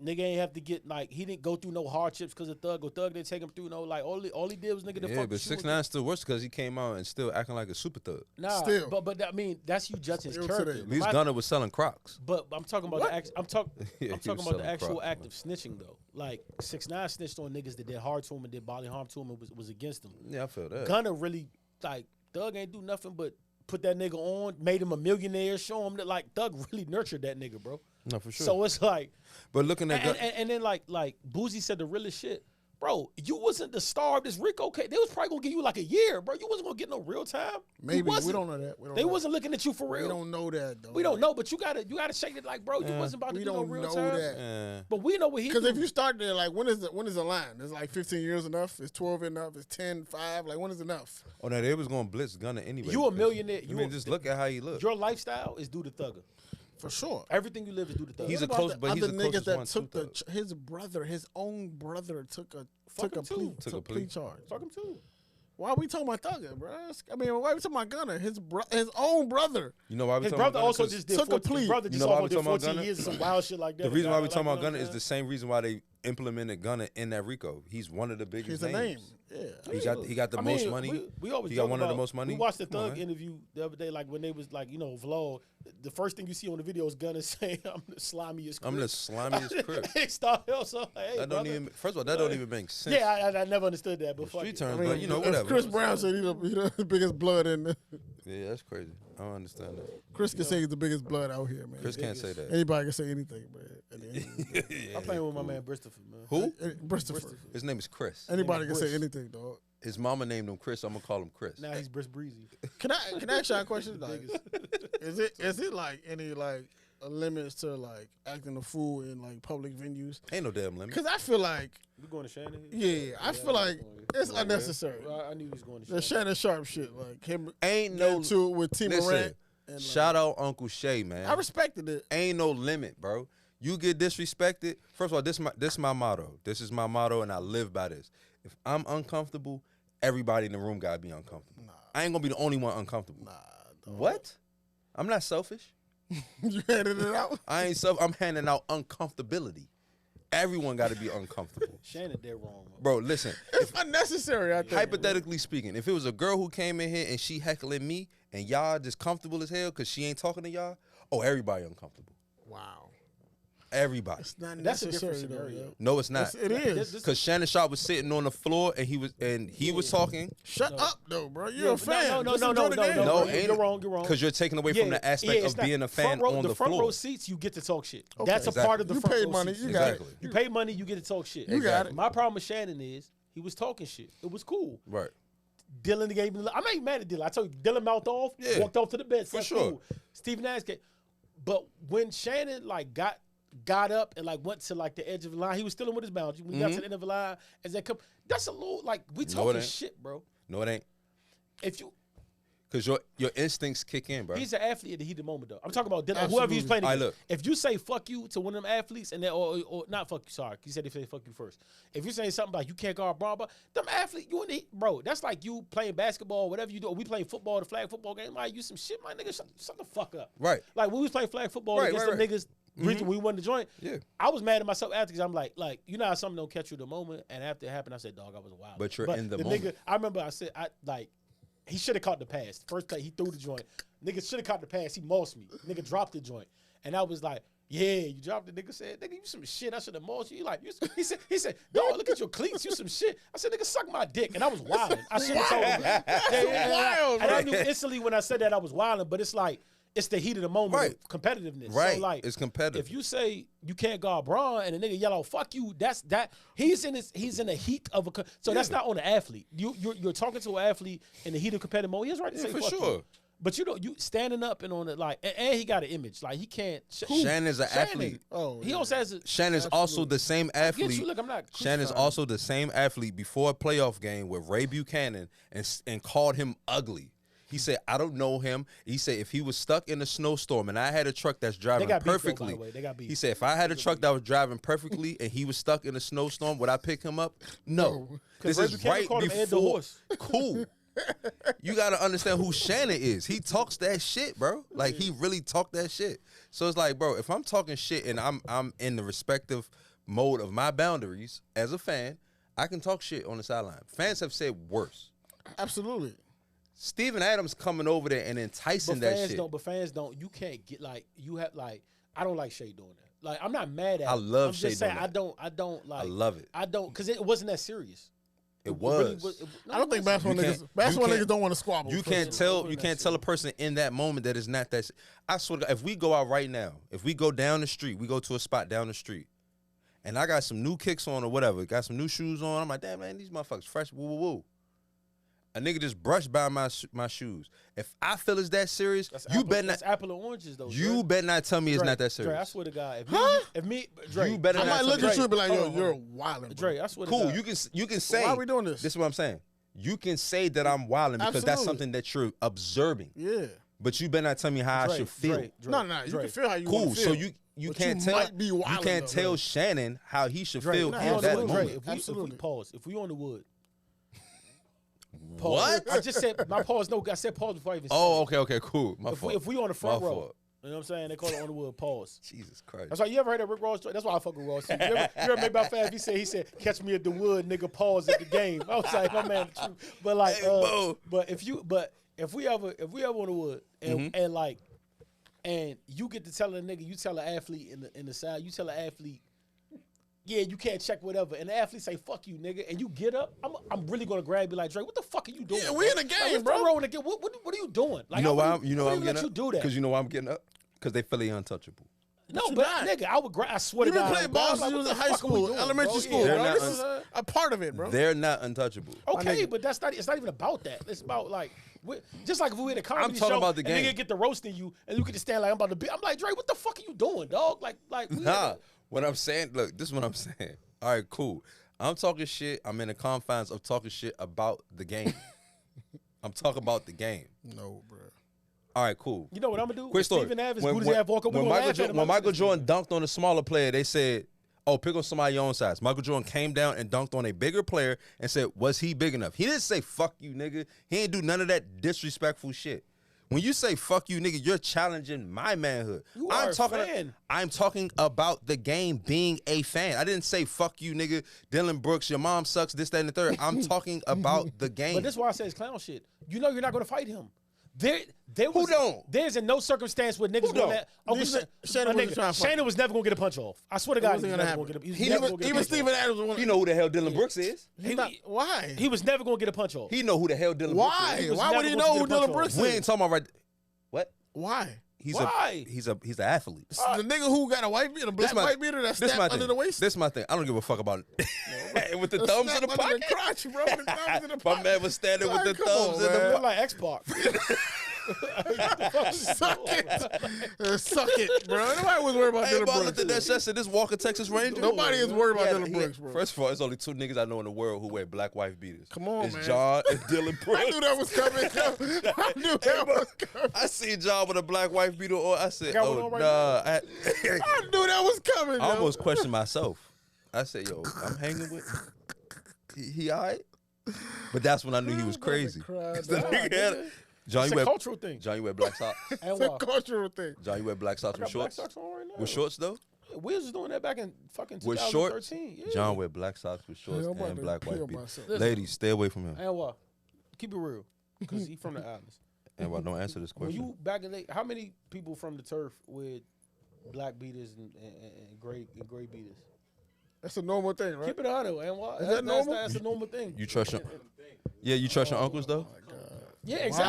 Nigga ain't have to get like he didn't go through no hardships because of Thug or Thug didn't take him through no like all he did was nigga the Yeah, fuck. but shoot him. 6ix9ine still worse because he came out and still acting like a super thug. Nah, Still. but I mean that's you judging his Still character. today. At least My- Gunna was selling Crocs. But I'm talking about What? the act. I'm talking. Yeah, I'm he talking was about the selling actual Crocs, act man. of snitching though. Like 6ix9ine snitched on niggas that did hard to him and did bodily harm to him and was against him. Yeah, I feel that. Gunna really like Thug ain't do nothing but put that nigga on, made him a millionaire, show him that like Thug really nurtured that nigga, bro. No, for sure. So it's like, but looking at and, Gun- and then like Boozy said the realest shit, bro. You wasn't the star of this Rico case. They was probably gonna give you like a year, bro. You wasn't gonna get no real time. You Maybe we wasn't. don't know that. We don't They know. wasn't looking at you for We real. don't know that though. We don't know, but you gotta shake it like, bro. You wasn't about to We do no don't real know time. that. Eh, But we know what he. Because if do. you start there, like when is the line? Is like 15 years enough? Is 12 enough? Is 10, 5? Like when is enough? oh no, they was gonna blitz Gunna anyway. You a because- millionaire. I mean, just look at how he look. Your lifestyle is due to Thugger. For sure. Everything you live is due to Thugger. He's What a about close- the but he's other the niggas closest that one took to the his brother, his own brother took a Fuck him too. Took a plea. charge. Fuck him too. Why are we talking about Thugger, bro? I mean, why are we talking about Gunna? His own brother. You know why we His talking brother about Gunna? also 'Cause just did took a 14, plea. His brother You just know why almost we did talking about 14 Gunna? years of some wild shit like that. the reason why we Like, talking you about know what Gunna I'm is the saying? same reason why implemented Gunna in that RICO. He's one of the biggest He's a names. name. Yeah. He got the I most mean, money. We always He got joke one of the about- most money. We watched the Come on, Thug man. interview the other day, like when they was like, vlog. The first thing you see on the video is Gunna saying, "I'm the slimiest." I'm the slimiest crip. Hey, Star Hill, so like, hey, That don't brother. even. First of all, that don't even make sense. Yeah, I never understood that. But fuck Street it. terms, I mean, but you know, if whatever. Chris Brown said he the biggest blood in the, Yeah, that's crazy. I don't understand that. Chris can say he's the biggest blood out here, man. Chris can't say that. Anybody can say anything, man. At the end of the day. I'm playing with my man Christopher, man. Who? Christopher. His name is Chris. Anybody Name can is say Chris. anything, dog. His mama named him Chris. I'm gonna call him Chris. Now he's Briss Breezy. Can I ask y'all a question? Like, is it like any like limits to like acting a fool in like public venues? Ain't no damn limit. Because I feel like, We going to Shannon? yeah, I feel like it's unnecessary. I knew he was going to The Shannon. Shannon Sharp shit, like him Ain't getting no. to it with T Listen, Morant. And, like, shout out Uncle Shay, man. I respected it. Ain't no limit, bro. You get disrespected. First of all, this my motto. This is my motto, and I live by this. If I'm uncomfortable, everybody in the room gotta be uncomfortable. I ain't gonna be the only one uncomfortable. What? I'm not selfish. You handed it out. I ain't self. I'm handing out uncomfortability. Everyone got to be uncomfortable, Shannon dead wrong. bro. Listen, It's unnecessary. I think. hypothetically speaking, if it was a girl who came in here and she heckling me, and y'all just comfortable as hell because she ain't talking to y'all, oh, everybody uncomfortable. Wow. Everybody. It's not That's a necessary, different though, scenario. yo. No, it's not. It is. Because Shannon Sharp was sitting on the floor and he was talking. Shut up, though, bro. You're a fan. No, Just enjoy the game. No, you're ain't wrong. You're wrong. Because you're taking away from the aspect it's of not- being a fan front row, on the front floor. row seats, you get to talk shit. Okay. That's a part of the You front paid row money. seats. You got it. Exactly. You pay money, you get to talk shit. You got it. My problem with Shannon is he was talking shit. It was cool. Right. Dylan gave me. I'm not even mad at Dylan. I told you, Dylan mouthed off, Yeah. walked off to the bed. For Said, sure. Cool. Stephen Nash came. But when Shannon like got up and like went to like the edge of the line, he was still in with his boundary. When he got to the end of the line, as they come, that's a little like we No, it talking ain't. shit, bro. No, it ain't. If you, Because your instincts kick in, bro. he's an athlete at the heat of the moment, though. I'm talking about Dylan, whoever he's playing All right, against. look. If you say fuck you to one of them athletes, and then or not fuck you, sorry, you said they say fuck you first. If you say something like you can't guard blah blah, them athletes, you in the bro. That's like you playing basketball, whatever you do. Or we playing football, the flag football game. Like you some shit, my nigga. Shut the fuck up. Right. Like when we was playing flag football Right, against right, them right. niggas. Reason we won the joint. Yeah. I was mad at myself after because I'm like you know how something don't catch you in the moment, and after it happened, I said, dog, I was wild. But you're in the moment. Nigga, I remember I said, he should have caught the pass. First play, he threw the joint. Nigga should have caught the pass. He mossed me. Nigga dropped the joint, and I was like, yeah, you dropped it. Nigga said, nigga, you some shit. I should have mossed you. He said, dog, look at your cleats. You some shit. I said, nigga, suck my dick, and I was wilding. I should have told him. wild, and I knew instantly when I said that I was wilding, but it's like. It's the heat of the moment, Right. of competitiveness. Right. So like, It's competitive. If you say you can't guard Braun and the nigga yell out "fuck you," that's that. He's in the heat of a. So that's not on the athlete. You're talking to an athlete in the heat of competitive mode. He has right to say for fuck sure. you. But you standing up and on it like, and he got an image like he can't. Shannon's an athlete. Oh, He also has a. Shannon's also the same I get athlete. you. Look, I'm not. Shannon's crucifying also the same athlete before a playoff game with Ray Buchanan and called him ugly. He said, I don't know him. He said, if he was stuck in a snowstorm and I had a truck that's driving got beef, though, by perfectly. the way. They got beef. He said, if I had a truck that was driving perfectly and he was stuck in a snowstorm, would I pick him up? No. This Ray is Buchanan right called him Ed the before. Horse. Cool. You got to understand who Shannon is. He talks that shit, bro. Like, he really talk that shit. So it's like, bro, if I'm talking shit and I'm in the respective mode of my boundaries as a fan, I can talk shit on the sideline. Fans have said worse. Absolutely. Steven Adams coming over there and enticing But that fans shit. don't. But fans don't. You can't get like you have like. I don't like Shea doing that. Like I'm not mad at. I him. love I'm just Shea saying doing that. I don't like. I love it. I don't because it wasn't that serious. It really was. no, I don't it think wasn't. basketball can't- niggas don't want to squabble. You first can't of tell. all. You can't tell a person in that moment that it's not that. I swear to God, if we go out right now, if we go down the street, we go to a spot down the street, and I got some new kicks on or whatever, got some new shoes on. I'm like, damn man, these motherfuckers fresh. Woo woo woo. A nigga just brushed by my shoes. If I feel it's that serious, That's you apple, better not. That's apple and oranges though. You Dre. better not tell me it's Dre, not that Dre, I serious. swear to God, Huh? if me, Dre, You better I not might tell look me. at you and be like, Hold yo, on, you're hold wildin'. Dre, I swear to Cool. God. You can say. Why are we doing this? This is what I'm saying. You can say that I'm wilding because that's Absolutely. something that you're observing. Yeah. But you better not tell me how I Dre, should feel. Dre, Dre, No, you Dre. can feel how you Cool. want to So feel. you But can't you tell might be you wildin' can't though, tell bro. Shannon how he should Dre, feel if no, we in on the that wood, moment. Dre, if we Absolutely. pause, if we on the wood. What? I just said my pause. No, I said pause before I even said Oh, it. okay, cool. My fault. If we on the front My row, fault. You know what I'm saying? They call it on the wood. Pause. Jesus Christ. That's why you ever heard that Rick Ross joke? That's why I fuck with Ross. You ever make about fast? He said, catch me at the wood, nigga. Pause at the game. I was like, my man, the truth. But like, Hey, Bo. but if we ever on the wood and like, and you get to tell a nigga, you tell an athlete in the side, you tell an athlete, yeah, you can't check whatever, and the athlete say, fuck you, nigga, and you get up, I'm really gonna grab you like, Drake, what the fuck are you doing? Yeah, we in the game, like, bro. What are you doing? Like, You know why I I'm wouldn't getting let up? you do that. Because you know why I'm getting up? Because they feel untouchable. No, you but not. nigga, I would I swear You to been God. playing bro, ball I'm since like, you what was in the high fuck are we school, doing, elementary bro? school, Yeah, They're bro. not This is a part of it, bro. They're not untouchable. Okay, but it's not even about that. It's about like just like if we were at a comedy talking show about the and game. nigga get the roasting you and you get to stand like I'm about to be. I'm like, Drake, what the fuck are you doing, dog? Like we Nah, what I'm saying, look, this is what I'm saying. All right, cool. I'm talking shit. I'm in the confines of talking shit about the game. I'm talking about the game. No, bro. All right, cool. You know what I'm gonna do? Quick If story. Steven Adams, When- Booty Ass walk up, we when gonna Michael, laugh at him. when I'm Michael like, Jordan dunked on a smaller player, they said, oh, pick on somebody your own size. Michael Jordan came down and dunked on a bigger player and said, was he big enough? He didn't say, fuck you, nigga. He ain't do none of that disrespectful shit. When you say fuck you, nigga, you're challenging my manhood. You are a fan. I'm talking about the game being a fan. I didn't say fuck you, nigga. Dylan Brooks, your mom sucks, this, that, and the third. I'm talking about the game. But this is why I say it's clown shit. You know you're not gonna fight him. There Who was, don't? There's in no circumstance where niggas Who going don't? that. Uncle Shannon Shannon, wasn't trying to fight. Shannon was never gonna get a punch off. I swear to God, wasn't he was gonna never happen. gonna get a. He never was, gonna get a even punch Steven off. Adams was one. You know who the hell Dylan Brooks is? Why? He was never gonna get a punch off. He know who the hell Dylan Brooks Why? is. was Why would never he gonna know get who a punch Dylan off. Brooks We is? ain't talking about right. What? Why? Why? He's an athlete. The nigga who got a white beater, a black white beater that this my snapped thing. under the waist. This my thing. I don't give a fuck about it. With the The thumbs in snap the under pocket. crotch, bro. The thumbs in the My pocket. man was standing with the Like, come thumbs on, in the man. Look like X-Pac. Suck it. Suck it, bro. Nobody was worried about Hey, Dylan bro, I Brooks. looked at that shit. I said, this Walker Texas Ranger. Nobody is worried about He Dylan had- Brooks, bro. First of all, there's only two niggas I know in the world who wear black wife beaters. Come on, it's man. John and Dylan Brooks. I knew that was coming. I knew that was coming. I seen John with a black wife beater on. I said, Got one oh, on right nah. I knew that was coming. I yo. almost questioned myself. I said, yo, I'm hanging with he all right? But that's when I knew he was crazy. Cried, The dog. nigga had- John, It's you a wear, cultural thing. John, you wear black socks. And It's a why? cultural thing. John, you wear black socks I with got black shorts? socks on right now. With shorts, though? Wiz was doing that back in fucking With 2013. shorts? Yeah. John wear black socks with shorts Yeah, I'm about and to black kill white beaters. myself. Ladies, stay away from him. And what? Keep it real, because he from the islands. And well, don't answer this When question. you back in the, how many people from the turf with black beaters and gray beaters? That's a normal thing, right? Keep it 100, and what? Is that normal? That's a normal thing. You trust your you trust your uncles though? Yeah, exactly.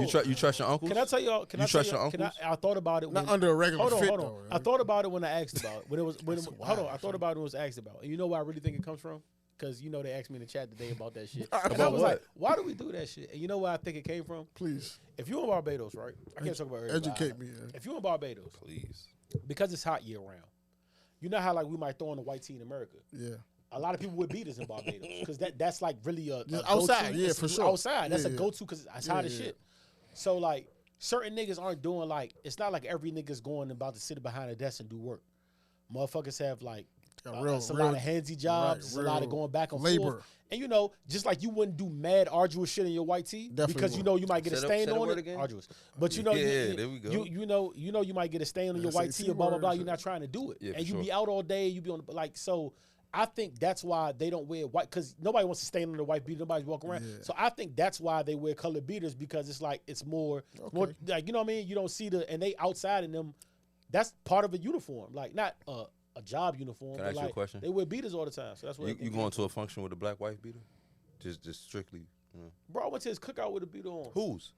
Wow. So, You trust your uncles? Can I tell y'all? Can You I tell trust your y'all? Can uncles? I thought about it. Not when, under a regular hold on, fit, hold on. though. I thought about it when I asked about it. When it was when. That's Hold on. wild. I thought about it when it was asked about. And you know where I really think it comes from? Because you know they asked me in the chat today about that shit. And I About was what? like, why do we do that shit? And you know where I think it came from? Please If you're in Barbados, right? I can't talk about everybody. educate me. Yeah. If you're in Barbados, Please. because it's hot year round, you know how like we might throw in the white tea in America. Yeah. A lot of people with beaters in Barbados because that's like really a Just go-to. outside, yeah, It's for sure. Outside, that's Yeah, a yeah. go-to because it's Yeah, hot as yeah. shit. So like certain niggas aren't doing like it's not like every nigga's going about to sit behind a desk and do work. Motherfuckers have like it's a lot of handsy jobs, it's a lot of real going back and labor. forth. And you know, just like you wouldn't do mad arduous shit in your white tee Definitely because you would. know you might get a Say stain the on word it. again. Arduous, but you know, Yeah, there we go. You know you might get a stain on your Yeah, white say tee or blah blah T-word blah. and You're shit. not trying to do it, Yeah, and for you be sure. out all day. You be on like so. I think that's why they don't wear white because nobody wants to stain on the white beater. Nobody's walking around. Yeah. So I think that's why they wear colored beaters because it's like it's more like you know what I mean. You don't see and they outside in them. That's part of a uniform, like not a job uniform. Can I but ask you a like, question? They wear beaters all the time, so that's what You going to a function with a black wife beater? Just strictly. You know. Bro, I went to his cookout with a beater on. Whose?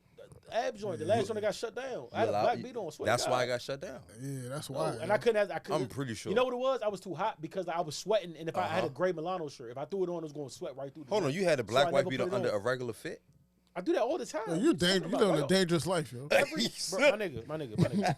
Ab joint, the last one that got shut down. I had a Allowed- black beater on. Swear to That's why I God. got shut down. Yeah, that's No, why. and I couldn't. I'm pretty sure. You know what it was? I was too hot because I was sweating, and if I had a gray Milano shirt, if I threw it on, it was going to sweat right through. The Hold on, joint. you had a So black I wife never beater put it under on. a regular fit? I do that all the time. Yo, you dangerous. You living a dangerous life, yo. Bro, my nigga.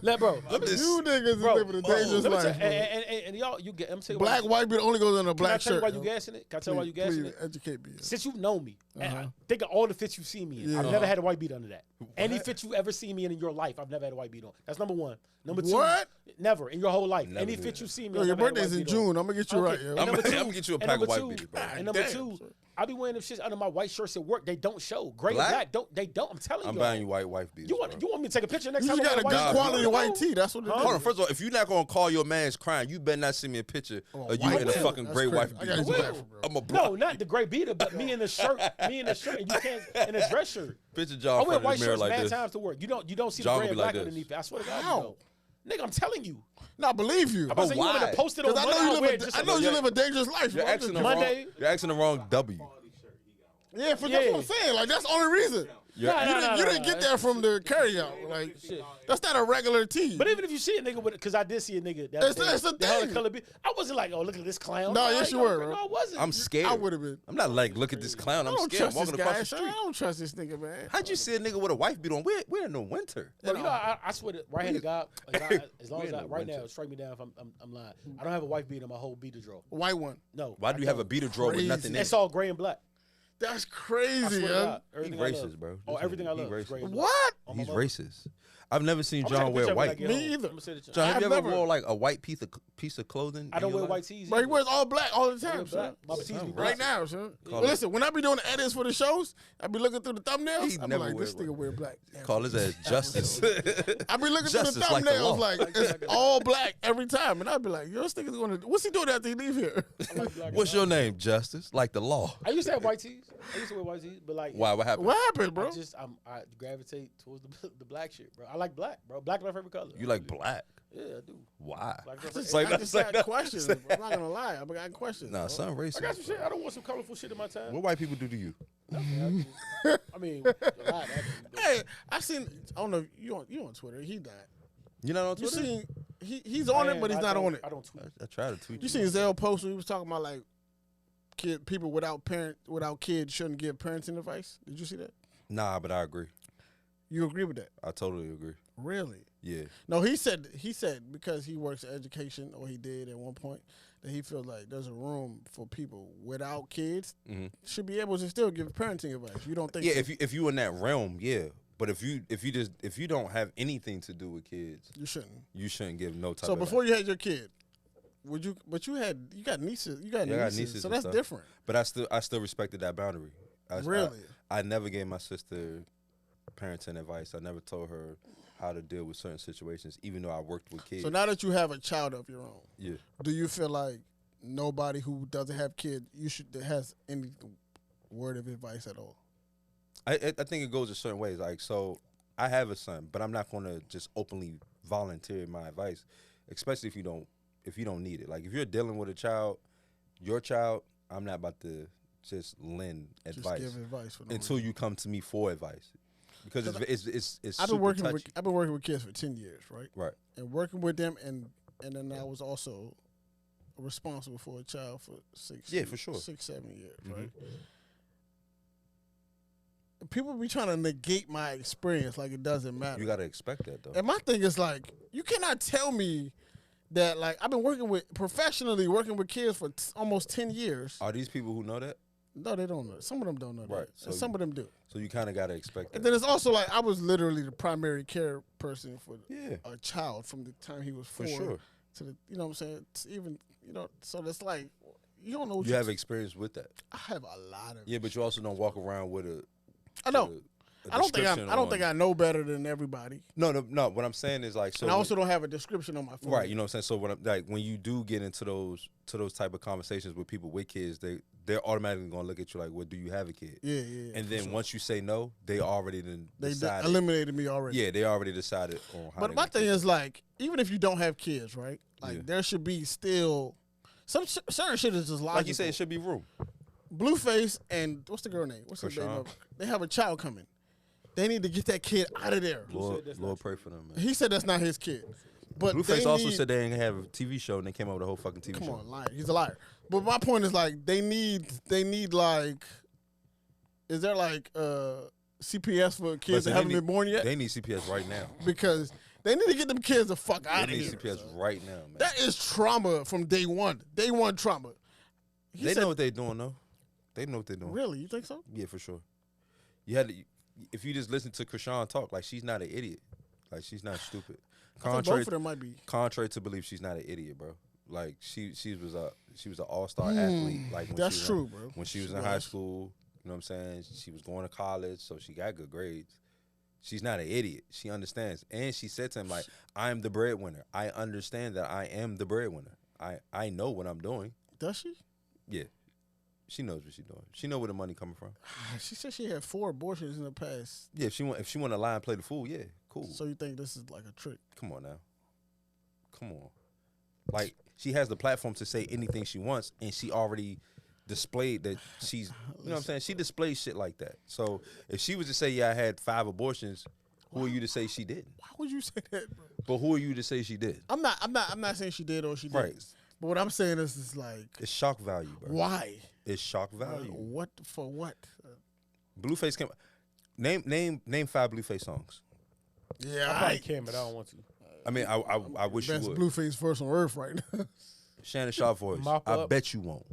Let bro. Let me, You niggas is bro, living a dangerous let me life. tell- bro. and y'all, you get. I'm telling you Black why. white beater only goes on a Can I black tell you shirt. why you yo. gassing it? Can I tell you why you gassing Please it? educate me. yo. Since you know me, and think of all the fits you see me in. Yeah. I've never had a white beat under that. Any fit you ever see me in your life, I've never had a white beat on. That's number one. Number two, What? never in your whole life. Never Any knew fit that. you see me. Yo, I've your never had a birthday's white in beat on. June. I'm gonna get you Okay. right, yo. And I'm number gonna two- get you a and pack of number white two- beaters, bro. And number Damn, two, son. I be wearing them shits under my white shirts at work. They don't show. Gray Black? and black don't. They don't. I'm telling you. I'm buying you white wife beaters. You want bro. me to take a picture next You time? just I got a wear good white quality beat? white tee. That's what it is. Hold on. First of all, if you're not gonna call your man's crying, you better not send me a picture of you white in a beater? fucking That's gray crazy. wife I beater. gotta do Will. that for bro. I'm a No, block. not the gray beater, but me in the shirt. Me in the shirt, and you can't in a dress shirt. Picture I John wear in front white of the mirror shirts like mad this. times to work. You don't see John the gray be and like black this. underneath it. I swear to God, How? you don't. Nigga, I'm telling you. No, I believe you. I'm about to say you want me why? to post it on Because I Monday. know I'll you wear live. it just I know you you're- live a dangerous life. You're bro. asking the Monday. wrong. You're asking the wrong W. Yeah, for that's what I'm saying. Like that's the only reason. You're- You didn't get that from the carryout. Like Shit. that's not a regular tee. But even if you see a nigga with it, because I did see a nigga that It's a that had thing. color beat, I wasn't like, oh, look at this clown. No, yes, you were, bro. No, I wasn't. I'm scared. I would have been. I'm not like, look at this clown. I I'm don't scared. I'm trust this walking across guy. the son. street. I don't trust this nigga, man. How'd you see a nigga with a wife beat on? We're in the winter. But you know, I swear to right-handed guy, as long We as in I, the right now, winter. strike me down if I'm lying. I don't have a white beater in my whole beater drawer. White one. No. Why do you have a beater drawer with Crazy. nothing in it? It's all gray and black. That's I crazy, swear to yo. God. He Everything I racist, love. bro. Oh, This everything I nigga, he love is racist. gray and black. What? On my He's mother. racist. I've never seen I'm gonna John take a wear picture of it when I white. get Me home. either. I'ma send it to you. John, have I've you ever never- wore like a white piece of clothing? I in don't your wear life? white tees. But he either. wears all black all the I wear time, son. black. My tees be Right black. Right now, son. Call Well, it- listen, when I be doing the edits for the shows, I be looking through the thumbnails. He I be never like, wear this nigga wear black. Call his ass Justice. I be looking through the Justice like the law. thumbnails like it's all black every time, and I be like, yo, this nigga's gonna. What's he doing after he leave here? I like black What's and your name? Justice, like the law. I used to have white tees. I used to wear white tees, but like, Why? What happened? What happened, bro? I gravitate towards the black shit, bro. I like black, bro. Black is my favorite color. You like black? Yeah, I do. Why? Black is my I favorite just, like I that- just it's like got that- questions. Bro. I'm not gonna lie. I got questions. Nah, bro. son racist. I got some bro. shit. I don't want some colorful shit in my time. What white people do to you? I mean, a lot, actually. Hey, I seen. I don't know. You on Twitter? He died. You not on You Twitter? seen? He's on it, but he's not on it. I don't tweet. I try to tweet. You seen Zell post where he was talking about like people without kids shouldn't give parenting advice. Did you see that? Nah, but I agree. You agree with that? I totally agree. Really? Yeah. No, he said because he works in education, or he did at one point, that he feels like there's a room for people without kids should be able to still give parenting advice. You don't think? Yeah, so? if you in that realm, yeah. But if you don't have anything to do with kids, You shouldn't. you shouldn't give no type So of before you had your kid, would you? But you got nieces. You got Yeah, I got nieces. nieces So and that's stuff. different. But I still respected that boundary. Really? I never gave my sister parenting advice. I never told her how to deal with certain situations, even though I worked with kids. So now that you have a child of your own, yeah. do you feel like nobody who doesn't have kids that has any word of advice at all? I think it goes a certain ways. Like, so I have a son, but I'm not going to just openly volunteer my advice, especially if you don't need it. Like, if you're dealing with a child, your child, I'm not about to just lend advice Just give advice for no until reason. you come to me for advice, because it's I've super been working touchy. with I've been working with kids for 10 years, right? Right. And working with them, and then I was also responsible for a child for 6 Yeah, for sure. 6-7 years, right? People be trying to negate my experience like it doesn't matter. You got to expect that though. And my thing is like, you cannot tell me that like I've been professionally working with kids for almost 10 years. Are these people who know that? No, they don't know. Some of them don't know Right, that. so And some of them do. So you kind of got to expect And that. then it's also like I was literally the primary care person for Yeah. a child from the time he was 4 For sure. to the, you know what I'm saying? It's even, so it's like, you don't know what You have experience with that. I have a lot of Yeah, but you also don't walk around with a. I know. with a I don't description think on- I know better than everybody. No. What I'm saying is like so. And I also don't have a description on my phone. Right, you know what I'm saying. So when you do get into those type of conversations with people with kids, they're automatically gonna look at you like, well, do you have a kid? Yeah. And for then sure. once you say no, they already then They decided. eliminated me already. Yeah, they already decided on how. But my thing is like, even if you don't have kids, right? Like Yeah. there should be still certain shit is just logical. like you said, it should be room. Blueface and what's the girl name? What's her name? Krishan. They have a child coming. They need to get that kid out of there. Lord pray for them, man. He said that's not his kid. But Blueface they also need, said they didn't have a TV show, and they came up with a whole fucking TV come show. on, liar. He's a liar. But my point is like they need like, is there like CPS for kids that Listen, haven't they been born yet? They need CPS right now. Because they need to get them kids the fuck They out of need here. CPS right now, man. That is trauma from day one. Day one trauma. He They said, know what they're doing, though. They know what they're doing. really? You think so? Yeah, for sure. You had to, if you just listen to Krishan talk, like she's not an idiot. Like she's not stupid. I think both of them might be. Contrary to belief, she's not an idiot, bro. Like she was an all-star athlete. Like when That's she was true, bro. When she was in high school, you know what I'm saying? She was going to college, so she got good grades. She's not an idiot. She understands. And she said to him, like, I am the breadwinner. I understand that I am the breadwinner. I know what I'm doing. Does she? Yeah. She knows what she's doing. She know where the money coming from. She said she had 4 abortions in the past. Yeah, if she want to lie and play the fool, yeah, cool. So you think this is like a trick? Come on now. Come on. Like, she has the platform to say anything she wants, and she already displayed that she's, you know what I'm saying? She displays shit like that. So if she was to say, yeah, I had 5 abortions, who are you to say she didn't? Why would you say that, bro? But who are you to say she did? I'm not saying she did or she didn't. Right. But what I'm saying is like, It's shock value, bro. why? It's shock value. What for? What? Blueface came. Name 5 Blueface songs. Yeah, I probably can, but I don't want to. I mean, I wish best you would. Blueface verse on earth right now. Shannon Sharp voice. Mop I Up. bet you won't.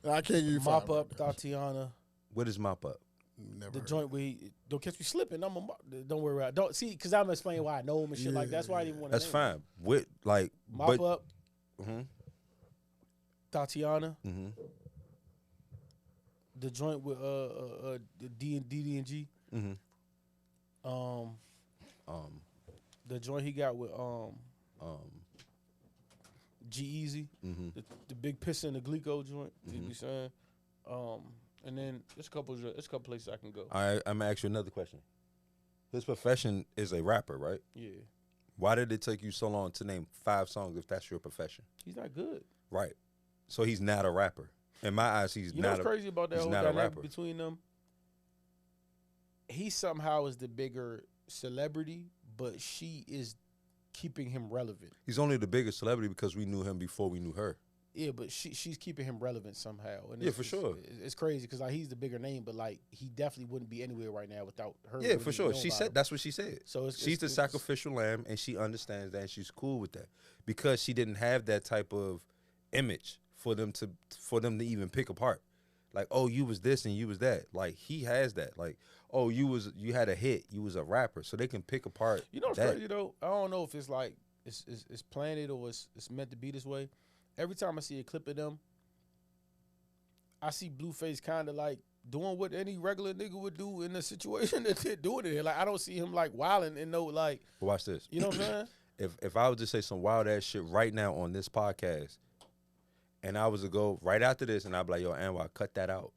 I can't give you Mop 5 Up, right now. Tatiana. What is Mop Up? Never The heard joint where he, don't catch me slipping. Don't worry about it. Don't see, because I'm explaining why I know him and shit like that. That's why I didn't want to. That's fine. With like Mop but, Up, Mm-hmm. Tatiana. Mm-hmm. The joint with DDG. Mm-hmm. The joint he got with G-Eazy. Mm-hmm. The big piss in the Glico joint. You be saying. And then there's a couple places I can go. I'm gonna ask you another question. His profession is a rapper, right? Yeah. Why did it take you so long to name 5 songs if that's your profession? He's not good. Right. So he's not a rapper. In my eyes, he's You know not. what's crazy about that he's whole not a dynamic rapper. between them? He somehow is the bigger celebrity, but she is keeping him relevant. He's only the biggest celebrity because we knew him before we knew her. Yeah, but she's keeping him relevant somehow. And Yeah, for sure. It's crazy because like he's the bigger name, but like he definitely wouldn't be anywhere right now without her. Yeah, really for sure. knowing She about said him. that's what she said. So She's the sacrificial lamb, and she understands that, and she's cool with that because she didn't have that type of image for them to even pick apart. Like, oh, you was this and you was that. Like he has that. Like, oh, you had a hit, you was a rapper, so they can pick apart. You know what's that. crazy though? I don't know if it's like it's planned or it's meant to be this way. Every time I see a clip of them, I see Blueface kind of like doing what any regular nigga would do in the situation that they're doing it. Like I don't see him like wilding and no like. But watch this. You know what I'm saying? If I was to say some wild ass shit right now on this podcast, and I was to go right after this, and I'd be like, yo, Anwar, cut that out.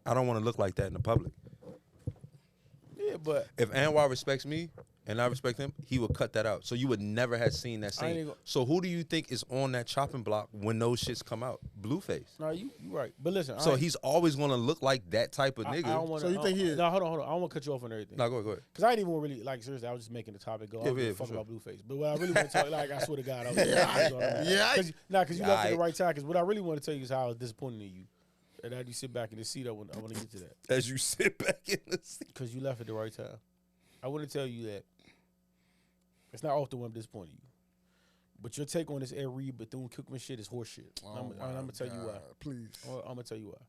I don't want to look like that in the public. Yeah, but If Anwar respects me and I respect him, he would cut that out. So you would never have seen that I ain't scene. gonna- So who do you think is on that chopping block when those shits come out? Blueface. no, you right. But listen, So he's always gonna look like that type of I nigga. don't wanna, So you think he is? No, hold on. I don't want to cut you off on everything. No, go ahead. Because I didn't even really, like, seriously, I was just making the topic go. I don't Yeah, give a for fuck sure. about Blueface. But what I really want to tell you, like, I swear to God, I was Yeah, Because you left at the Aight. right time. Because what I really want to tell you is how I was disappointed in you. And as you sit back in the seat, I want to get to that. As you sit back in the seat. Because you left at the right time. I want to tell you that it's not often when I'm disappointed in you. But your take on this Ed Reed, Bethune-Cookman shit is horse shit. I'm going to tell you why. Please. I'm going to tell you why.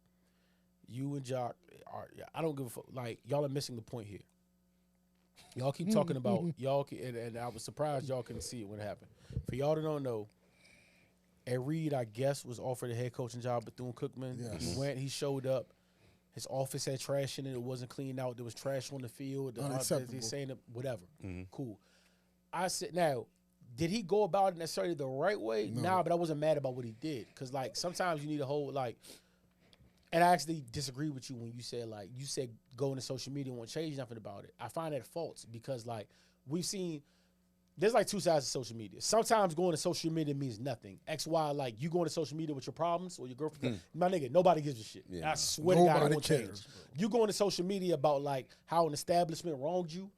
You and Jock are, I don't give a fuck. Like, y'all are missing the point here. Y'all keep talking about, and I was surprised y'all couldn't see it when it happened. For y'all that don't know, Ed Reed, I guess, was offered a head coaching job at Bethune-Cookman. Yes. He went, he showed up. His office had trash in it. It wasn't cleaned out. There was trash on the field. Unacceptable. He's saying it, whatever. Cool. I said, now, did he go about it necessarily the right way? No. Nah, but I wasn't mad about what he did. Because, like, sometimes you need a whole, like, and I actually disagree with you when you said, like, going to social media won't change nothing about it. I find that false because, like, we've seen, there's like 2 sides of social media. Sometimes going to social media means nothing. X, Y, like, you going to social media with your problems or your girlfriend. My nigga, nobody gives a shit. Yeah, I no. swear to God, it Nobody won't cares, change. bro. You going to social media about, like, how an establishment wronged you,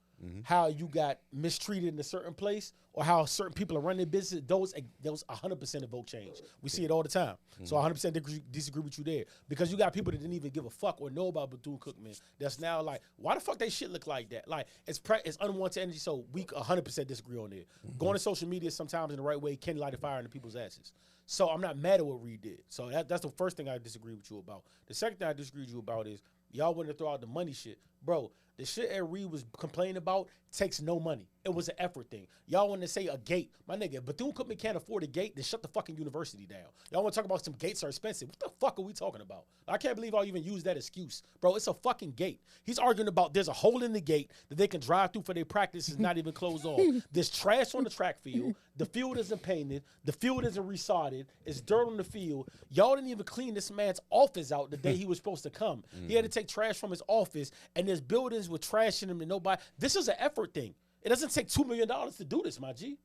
how you got mistreated in a certain place, or how certain people are running their business, those 100% evoke change. We see it all the time. So 100% disagree with you there. Because you got people that didn't even give a fuck or know about Bethune-Cookman that's now like, why the fuck they shit look like that? Like, it's unwanted energy, so we 100% disagree on there. Going to social media sometimes in the right way can light a fire into people's asses. So I'm not mad at what Reed did. So that's the first thing I disagree with you about. The second thing I disagree with you about is Y'all want to throw out the money shit. Bro, the shit Ed Reed was complaining about takes no money. It was an effort thing. Y'all want to say a gate. My nigga, Bethune-Cookman can't afford a gate, then shut the fucking university down. Y'all want to talk about some gates are expensive. What the fuck are we talking about? I can't believe I'll even use that excuse. Bro, it's a fucking gate. He's arguing about there's a hole in the gate that they can drive through for their practice is not even closed off. There's trash on the track field. The field isn't painted. The field isn't resodded. It's dirt on the field. Y'all didn't even clean this man's office out the day he was supposed to come. He had to take trash from his office, and there's buildings with trash in them and nobody. This is an effort thing. It doesn't take $2 million to do this, my G.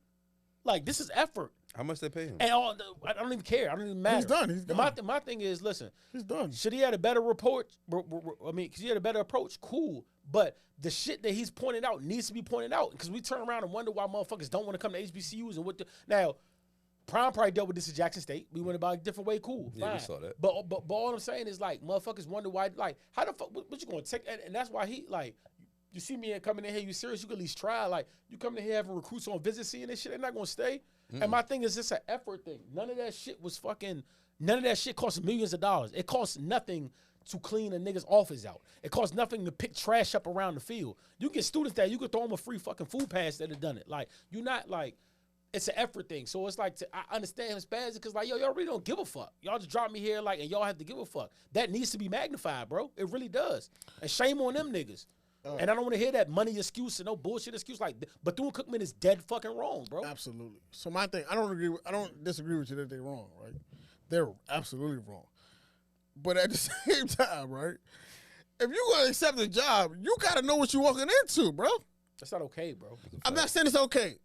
Like, this is effort. How much they pay him? And I don't even care. I don't even matter. He's done. He's done. My thing is, listen. He's done. Should he had a better report? I mean, because he had a better approach, cool. But the shit that he's pointing out needs to be pointed out. Because we turn around and wonder why motherfuckers don't want to come to HBCUs and what the now. Prime probably dealt with this at Jackson State. We went about a different way, cool. Yeah, fine. we saw that. But all I'm saying is like motherfuckers wonder why, like, how the fuck what you gonna take? And that's why he like. You see me coming in here, you serious? You can at least try. Like, you coming in here having recruits on visit, seeing this shit, they're not gonna stay. And my thing is, it's an effort thing. None of that shit cost millions of dollars. It costs nothing to clean a nigga's office out. It costs nothing to pick trash up around the field. You get students that you could throw them a free fucking food pass that have done it. Like, you're not like, it's an effort thing. So it's like, I understand him spazzing because like, yo, y'all really don't give a fuck. Y'all just drop me here like, and y'all have to give a fuck. That needs to be magnified, bro. It really does. And shame on them niggas. And I don't want to hear that money excuse and no bullshit excuse. Like, Bethune-Cookman is dead fucking wrong, bro. Absolutely. So my thing, I don't disagree with you that they're wrong, right? They're absolutely wrong. But at the same time, right? If you gonna accept the job, you gotta know what you're walking into, bro. That's not okay, bro. I'm not saying it's okay,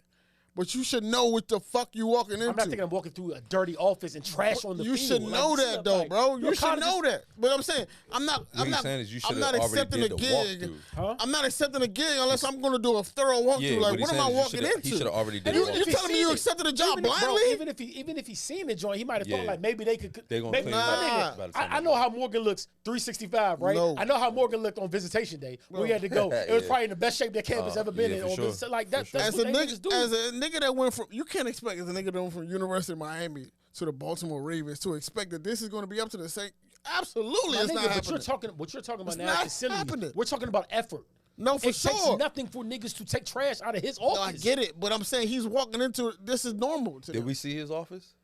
but you should know what the fuck you walking into. I'm not thinking I'm walking through a dirty office and trash on the You field. should Like, know this that is though, like, bro. You should kinda know that. But I'm saying I'm not. What I'm he's not. saying is you I'm should not have already accepting a did the gig. walkthrough. Huh? I'm not accepting a gig unless I'm going to do a thorough walkthrough. Yeah, like, what what am I walking into? He should have already did And the even You if walkthrough. he's telling me seen you it, accepted the job even if- bro, blindly? even if he's seen the joint, he might have thought Yeah. like maybe they could. They gonna maybe, clean my it up nigga, by the time I know how Morgan looks 365, right? No. I know how Morgan looked on visitation day when we had to go. It was Yeah. probably in the best shape that campus ever been yeah, in. for On sure. visit- like that, For sure. that's As what a they niggas do. nigga that went from, you can't expect as a nigga that went from University of Miami to the Baltimore Ravens to expect that this is going to be up to the same. Absolutely, My it's nigga, not but happening. what you're talking about It's now not is facility. happening. We're talking about effort. No, for It takes sure. nothing for niggas to take trash out of his office. No, I get it, but I'm saying he's walking into this is normal to Did him. we see his office?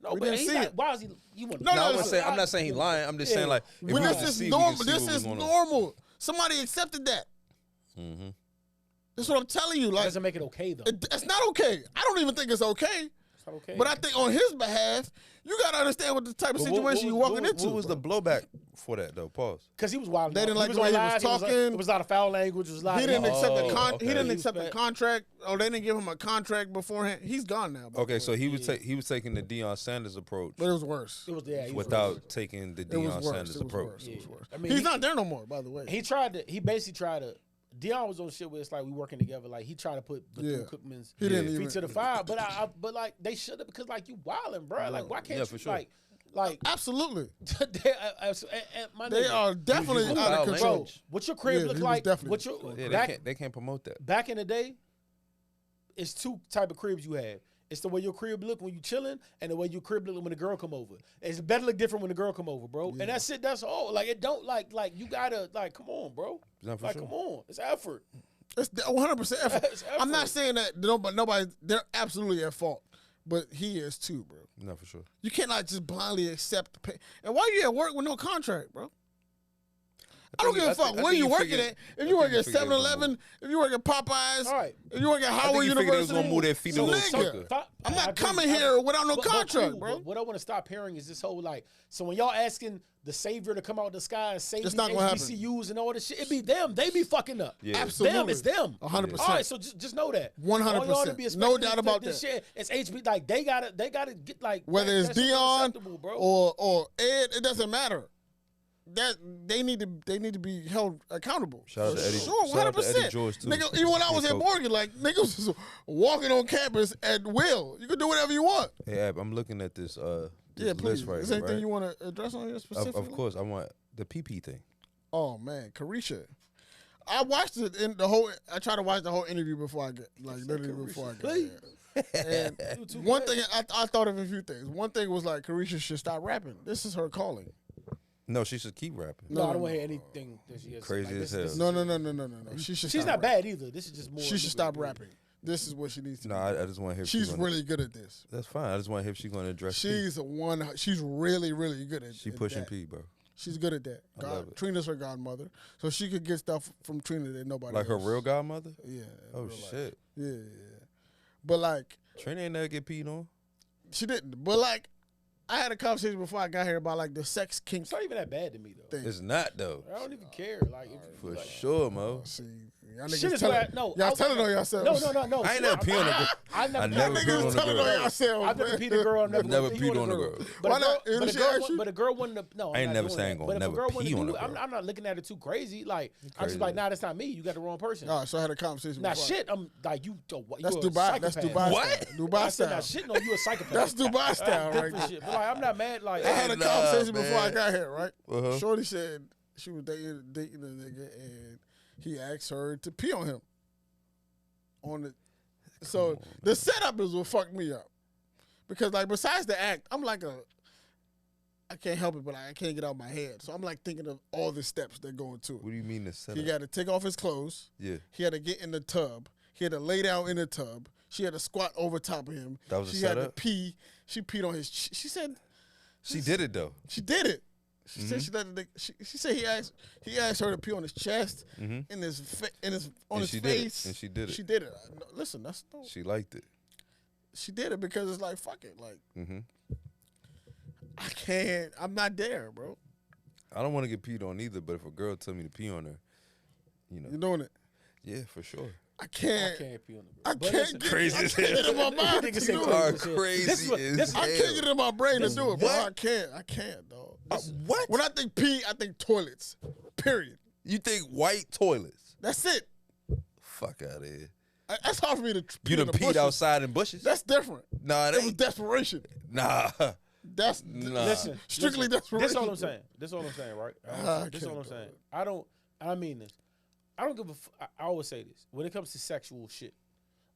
No, We but didn't he's see not, it. why is he? You want No, No, no, I'm not saying he's lying. I'm just Yeah. saying like if When we this can is see, we normal, can see this what was is going on. normal. Somebody accepted that. Mhm. That's what I'm telling you. That Like, doesn't make it okay though. it's not okay. I don't even think it's okay. It's not okay. But I think on his behalf, you got to understand what the type of But situation you're walking into. What was the bro. blowback for that though? Pause. Because he was wild. They didn't like the way he was talking. It was a lot of foul language. It was a lot He of, didn't accept the okay. he didn't He accept was the bad. contract. Oh, they didn't give him a contract beforehand. He's gone now. by the Okay, way. so he was taking the Deion Sanders approach But it was worse. It was he was without taking the It was Deion worse. Sanders It was approach. worse. It was worse. I mean, He's he- not there no more, by the way. He basically tried to. Dion was on shit where it's like we working together. Like he tried to put Yeah. Cookman's He didn't feet even- to the fire, but like they should have because like you wilding, bro. Like why can't Yeah, you for sure. like Absolutely. my They nigga, are definitely using out of foul control. bro. What your crib Yeah, look he was like? definitely- What your Yeah, they can't promote that. back in the day, it's two type of cribs you have. It's the way your crib look when you chilling, and the way your crib look when the girl come over. It's better look different when the girl come over, bro. And that's it. That's all. Like it don't like you gotta like come on, bro. No, for Like sure. come on, it's effort. It's 100% effort. It's I'm not effort. saying that nobody, they're absolutely at fault. But he is too, bro. No, for sure. You cannot just blindly accept the pay. And why you at work with no contract, bro? I don't give a fuck where you working at. If you work at 7-Eleven, if you work at Popeyes, All right. if you work at I Howard think he figured they was University, gonna move their feet a little nigga, quicker. I'm I not agree. coming here without no But contract, cool, bro. but what I want to stop hearing is this whole like, so when y'all asking the savior to come out the sky and save It's these not gonna happen. HBCUs and all this shit, it be them. They be fucking up. Yeah. Absolutely. Them, it's them. 100%. All right, so just know that. 100%. All y'all to be No expecting doubt about this that. Shit, it's HB like they gotta get like Whether that- it's that shit Dion unacceptable, bro. or Ed, it doesn't matter. That they need to be held accountable. Shout out to Eddie- Sure, shout out to 100%. Eddie George, too. Nigga, even when I was Head at coach. Morgan, like niggas was walking on campus at will. You can do whatever you want. Hey, Ab, I'm looking at this Yeah, please. list right Is here, there anything right? you want to address on here specifically? Of course, I want the PP thing. Oh man, Carisha. I watched it in the whole. I try to watch the whole interview before I get literally before I get there. And one thing I thought of a few things. One thing was like Carisha should stop rapping. This is her calling. No, she should keep rapping. No, I don't want to hear anything that she has. Crazy as hell. No. She should. She's stop not rapping. bad either. This is just more. She should stop rapping. This is what she needs to No, do. I just want to hear. if She's gonna- really good at this. That's fine. I just want to hear if she's going to address. P. She's really, really good at She at pushing that. P, bro. She's good at that. I love it. Trina's her godmother, so she could get stuff from Trina that nobody Like her else. real godmother. Yeah. Oh real life. shit. Yeah. But like, Trina ain't never get peed on. she didn't. But like, I had a conversation before I got here about like the sex kink It's not even that bad to me though. thing. It's not though. I don't even care. Like For like, sure, Mo. See, y'all Shit niggas is telling, what I no. y'all telling on yourselves. No. I ain't never pee on a girl. I never. I never Y'all peed on niggas a telling girl. on yourselves. I've never man. peed a girl. I've never peed on a girl. But Why a girl, not? Didn't but a she girl, ask you? but a girl wouldn't. No, I ain't I'm not never doing saying that. gonna But if a never girl wouldn't pee on do a it, girl. I'm not looking at it too crazy. Like I'm crazy. just like, nah, that's not me. You got the wrong person. All right, so I had a conversation. Nah, before. shit. I'm like you. That's you a Dubai. That's psychopath. Dubai. What? Style. I Dubai said, nah, style. shit. No, you a psychopath. That's Dubai style, right? Different shit. But like, I'm not mad. Like, I had a Nah, conversation before I man. got here, right? Uh-huh. Shorty said she was dating a nigga, and he asked her to pee on him. So the setup is what fucked me up, because like besides the act, I'm like I can't help it, but I can't get out of my head. So I'm like thinking of all the steps that go into it. What do you mean the setup? He got to take off his clothes. Yeah. He had to get in the tub. He had to lay down in the tub. She had to squat over top of him. That was a she had to setup? pee. She peed on his. She said She did it though. she did it. She Mm-hmm. said she let the. She said he asked her to pee on his chest, in his on Mm-hmm. And his she did it. face. And she did it. She did it. No, listen, that's no, She liked it. she did it because it's like fuck it. Like Mm-hmm. I can't. I'm not there, bro. I don't want to get peed on either, but if a girl tell me to pee on her, you know, You're doing it. yeah, for sure. I I can't. can't pee on the I girl. But can't listen, get, Crazy I as can't get it in my hell. mind to Niggas say do crazy. Are it. This is crazy what- as this- I hell. can't get it in my brain to do it, bro. What? I can't. I can't, dog. What? When I think pee, I think toilets. Period. You think white toilets? That's it. Fuck out of here. That's hard for me to pee You in done the peed bushes. outside in bushes? That's different. Nah, it It was ain't. desperation. Nah. That's Nah. Listen, strictly listen, desperation. This is all I'm saying. This is all I'm saying, right? This is all I'm saying. I mean this. I don't give a. I always say this when it comes to sexual shit.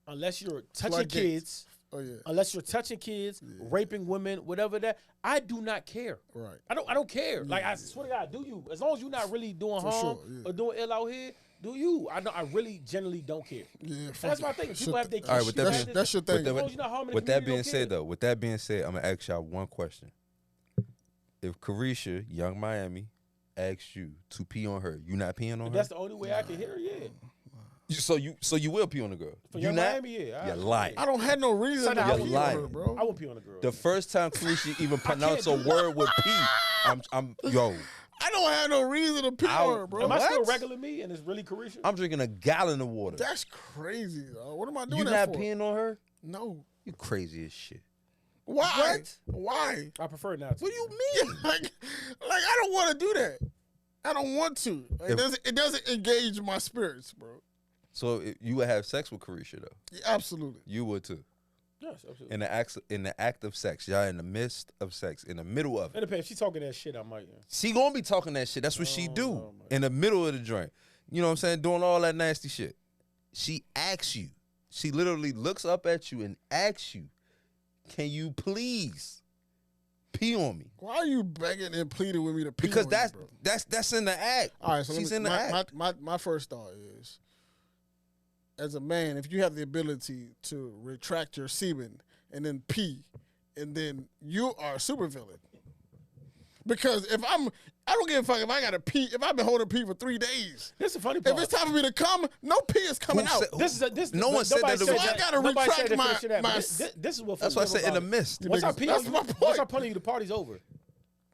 Unless you're touching Floodgates. kids, Oh yeah. unless you're touching kids, raping women, whatever that, I do not care. Right. I don't care. Like I swear to God, do you? As long as you're not really doing For harm sure, yeah. or doing ill out here, do you? I really generally don't care. Yeah. And that's my thing. People have their All right, with that shit. being- That's your With thing. that, As long as you're not harming the with that community, being don't said, care. though, with that being said, I'm gonna ask y'all one question. If Carisha, Young Miami, asks you to pee on her, you not peeing on her? That's the only way I can hit her. Yeah. So you will pee on the girl? For you Young not? Miami, yeah. You're lying. I don't have no reason Son, to you're pee on lying. her, bro. I won't pee on a girl. The first time Carisha even pronounced a can't do word with pee, I'm yo. I don't have no reason to pee Ow. on her, bro. Am I still What? regular me and it's really Carisha? I'm drinking a gallon of water. That's crazy, though. What am I doing You that not for? peeing on her? No. You crazy as shit. Why? What? Why? I prefer not to. What do you mean? like I don't want to do that. I don't want to. Like, it doesn't engage my spirits, bro. So you would have sex with Carisha though? Yeah, absolutely. You would too. Yes, absolutely. In the act of sex, y'all in the midst of sex, in the middle of It it. depends. If she's talking that shit, I might. She gonna be talking that shit. That's what she do no, man. in the middle of the joint. You know what I'm saying? Doing all that nasty shit. She asks you. She literally looks up at you and asks you, "Can you please pee on me?" Why are you begging and pleading with me to pee Because on that's you, bro? that's in the act. All right, so She's in the my, act. my first thought is, as a man, if you have the ability to retract your semen and then pee, and then you are a supervillain. Because I don't give a fuck if I gotta pee. If I've been holding pee for 3 days, This is the funny if part. it's time for me to come, no pee is coming Who out. said- This. No one said nobody that it So was- I gotta nobody retract said to my. finish it out, my but this is what. That's why I fucks said me in the about it. midst. Once I Niggas- pee that's on my you, once point. I pee on you, the party's over.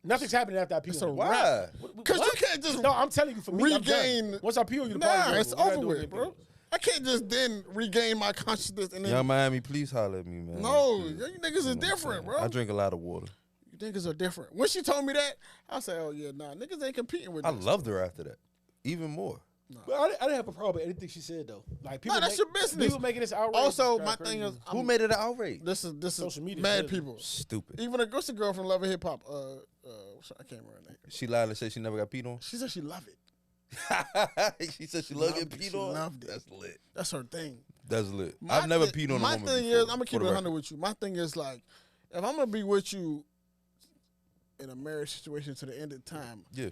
Nothing's happening after I pee It's on a you. Why? Because you can't just No, I'm telling you, for me, I'm regain. done. Once I pee on you, the party's Nah, over. it's We gotta over do with, anything. bro. I can't just then regain my consciousness and then. Young Miami, please holler at me, man. No, you niggas is different, bro. I drink a lot of water. You niggas are different. When she told me that, I said, "Oh yeah, nah, niggas ain't competing with I this." loved her after that, even more. But I didn't have a problem with anything she said though. Like people, that's your business. People making this outrage. Also, kinda my crazy. thing is, Who made it an outrage? this is Social media mad is people. Stupid. Even what's the girl from Love and Hip Hop? I can't remember her name. She lied and said she never got peed on. She said she loved it. She said she loved getting Loved it. peed She on. loved it. That's lit. That's her thing. That's lit. My I've never thi- peed on a My woman thing before, is, I'm gonna for keep the it record. 100 with you. My thing is like, if I'm gonna be with you, in a marriage situation to the end of time. Yeah.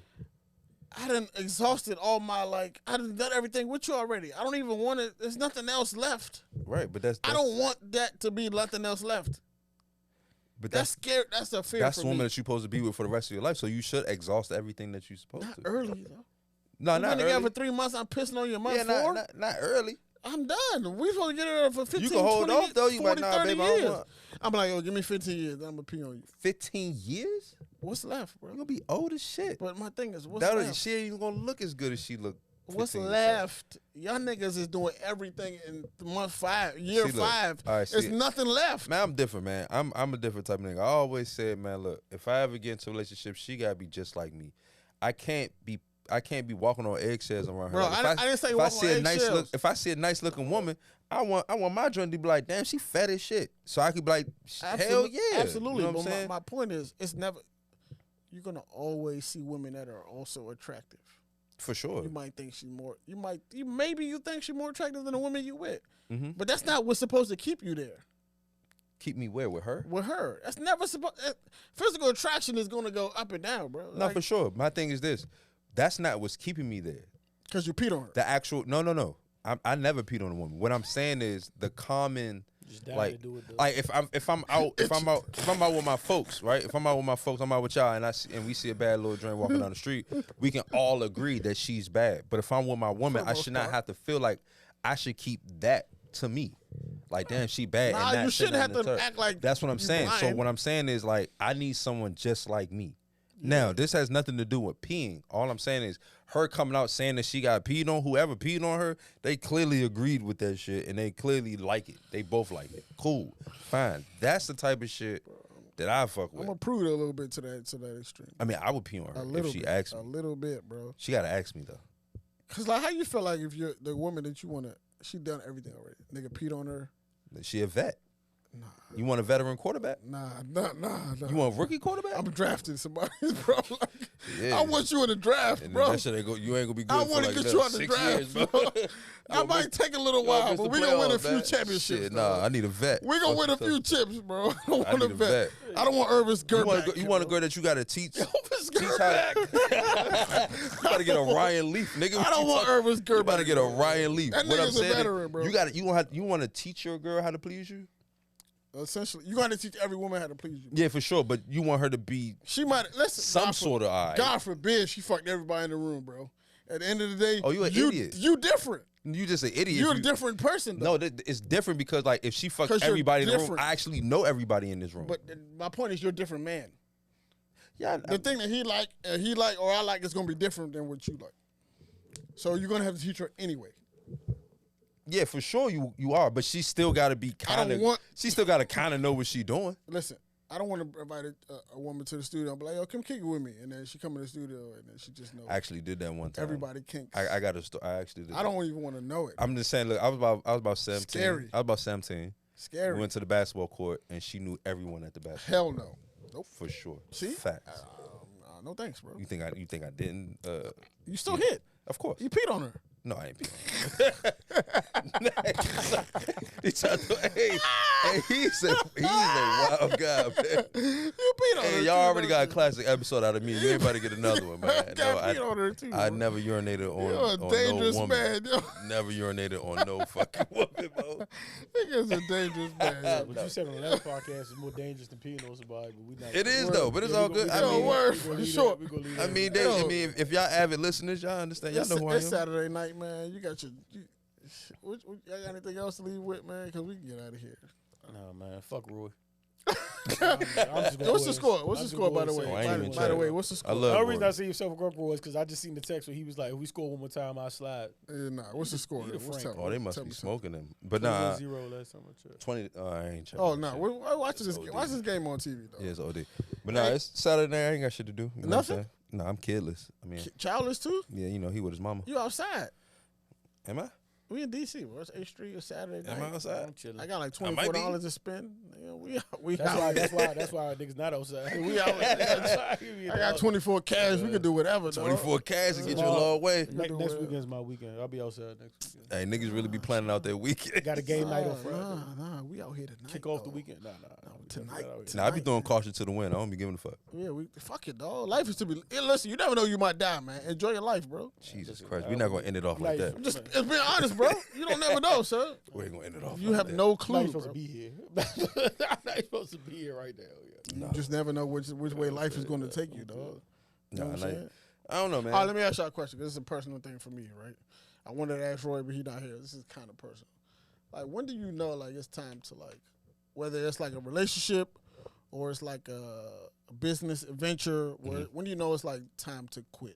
I done exhausted all my I done done everything with you already. I don't even want it. There's nothing else left. Right, but that's I don't want that to be nothing else left. But That's scary. That's a fear. that's for the woman me. that you're supposed to be with for the rest of your life. So you should exhaust everything that you're supposed Not to. early though. No, We've not been together early. for 3 months. I'm pissing on you. Month Yeah, 4. not early. I'm done. We supposed to get it for 15, You can hold 20, off, though. You 40, like, nah, 30 babe, I don't years. want- I'm like, yo, give me 15 years. I'm gonna pee on you. 15 years? What's left, bro? You're going to be old as shit. But my thing is, what's That'll- left? She ain't even going to look as good as she looked. What's 15 years left? Y'all niggas is doing everything in month 5, year See, look. 5. All right, There's see. nothing left. Man, I'm different, man. I'm a different type of nigga. I always said, man, look, if I ever get into a relationship, she gotta be just like me. I can't be walking on eggshells around her. Bro, Like, I didn't say if walk I on see a nice eggshells. look, if I see a nice looking woman, I want my joint to be like, damn, she fat as shit. So I could be like, hell yeah, Absolutely. You know what but I'm saying? my point is, it's never. You're gonna always see women that are also attractive. For sure. You might think she's more. Maybe you think she's more attractive than the woman you with. Mm-hmm. But that's not what's supposed to keep you there Keep me where with her? with her. That's never supposed. Physical attraction is gonna go up and down, bro. No, for sure. My thing is this: that's not what's keeping me there. Because you peed on her. The actual no. I never peed on a woman. What I'm saying is the common. Just down Like, to do it, though. like if I'm out with my folks, right? If I'm out with my folks, I'm out with y'all, and we see a bad little drink walking down the street, we can all agree that she's bad. But if I'm with my woman, I should not have to feel like I should keep that to me. Like, damn, she bad. Nah, and not you say shouldn't have nothing to her. act like That's what I'm you saying. So blind. what I'm saying is like I need someone just like me. Now, this has nothing to do with peeing. All I'm saying is her coming out saying that she got peed on, whoever peed on her, they clearly agreed with that shit and they clearly like it. They both like it. Cool. Fine. That's the type of shit that I fuck I'm with. gonna prove it a little bit to that extreme. I mean, I would pee on A her little if she bit. asked A me. little bit, bro. She got to ask me, though. Cause like, how you feel like if you're the woman that you wanna? She done everything already. Nigga peed on her. She a vet. You want a veteran quarterback? Nah. You want a rookie quarterback? I'm drafting somebody, bro. Like, Yeah. I want you in the draft, And then bro. that shit ain't go, you ain't going to be good I for want to like get another you out the 6 draft, years, bro. bro. I might take a little while, but we gonna win a few championships. Shit, dog. nah, I need a vet. We gonna Fuck win a the few chips, bro. I don't I want a need a vet. vet. I don't want Irvis You Gerback. want a girl that you got to teach? Irvis Teach how Gerback. you got to get a Ryan Leaf, nigga. I don't want Irvis Gerback. You got to get a Ryan Leaf. That What I'm nigga's a saying is, veteran, bro. You want to teach your girl how to please you? Essentially, you got to teach every woman how to please you. Yeah, for sure. But you want her to be She might listen. some sort of eye. God forbid she fucked everybody in the room, bro. At the end of the day, Oh, you an idiot. You different. You just an idiot. You're if a different person. Though. No, it's different because like if she fucked 'Cause you're everybody in the room, different. I actually know everybody in this room. But my point is, you're a different man. yeah, The thing that he like, or I like is gonna be different than what you like. So you're gonna have to teach her anyway. yeah, for sure you are, but she still got to be kind of. want- She still got to kind of know what she doing. Listen, I don't want to invite a woman to the studio and be like, "Yo, come kick it with me," and then she come in the studio and then she just knows I actually did that one time. everybody kinks. I got a story. I actually did. I don't even want to know it. I'm just saying. Look, I was about 17. Scary. I was about 17. Scary. We went to the basketball court and she knew everyone at the basketball. Hell no. Nope. For sure. See? Facts. No thanks, bro. You think I didn't? You still hit. Of course. You peed on her. No, I ain't peeing. Hey, he's a wild guy, man. You peed on her. Hey, too, y'all already bro. got a classic episode out of me. You ain't about to get another one, man. Got peed on her too. I bro. never urinated on, You're a on dangerous no woman. man, yo. Never urinated on no fucking woman, bro. Nigga's a dangerous man. yo. What you said on the last podcast is more dangerous than peeing on somebody, but we not. It is though, but it's all good. I Yo, mean, word for sure. I mean, if y'all avid listeners, y'all understand. Y'all know who I am. It's Saturday night, man. You got your. Y'all got anything else to leave with, man? Because we can get out of here. No man, fuck Roy. What's the score? What's the score, by the way? Oh, I ain't even By the checked. way, what's the score? I love The only Roy. reason I see himself fuck Roy is because I just seen the text where he was like, "If we score one more time, I'll slide." Nah, what's the score? He the What's Frank. up? Oh, they must Tell be me something. smoking them. But nah, 0 last time I checked. 20. I ain't checking. Oh no, watch this. OD. Watch this game on TV though. Yeah, it's OD. But nah, Hey. it's Saturday night. I ain't got shit to do. You know what I'm Nothing? saying? No, I'm kidless. I mean, Childless too? yeah, you know, he with his mama. You outside? Am I? We in DC, bro. It's 8th Street. It's Saturday night. Am I outside? I'm chilling. I got like I might be. $24 to spend. Nigga, we That's out. why. That's why niggas not outside. We out. I got 24 cash. We can do whatever. dog. 24 cash to get you a long way. Next whatever. weekend's my weekend. I'll be outside next weekend. Hey, niggas really be planning out their weekend. Got a game night on Friday. Nah, we out here tonight. Kick off the dog. weekend. Nah. Tonight. Nah, I be throwing caution to the wind. I don't be giving a fuck. Yeah, fuck it, dog. Life is to be. Hey, listen, you never know you might die, man. Enjoy your life, bro. Jesus Christ, we're not gonna end it off like Life. that. Just being honest, bro. You don't never know, sir. We ain't gonna end it off. You like have that. no I'm clue. not supposed Bro. to be here. I'm not supposed to be here right now. Yeah. You just never know which way life is going to take you, dog. You know Nah, what I'm like, saying? I don't know, man. All right, let me ask y'all a question. 'Cause this is a personal thing for me, right? I wanted to ask Roy, but he's not here. This is kind of personal. Like, when do you know, like, it's time to, like, whether it's like a relationship or it's like a business adventure, when do you know it's like time to quit?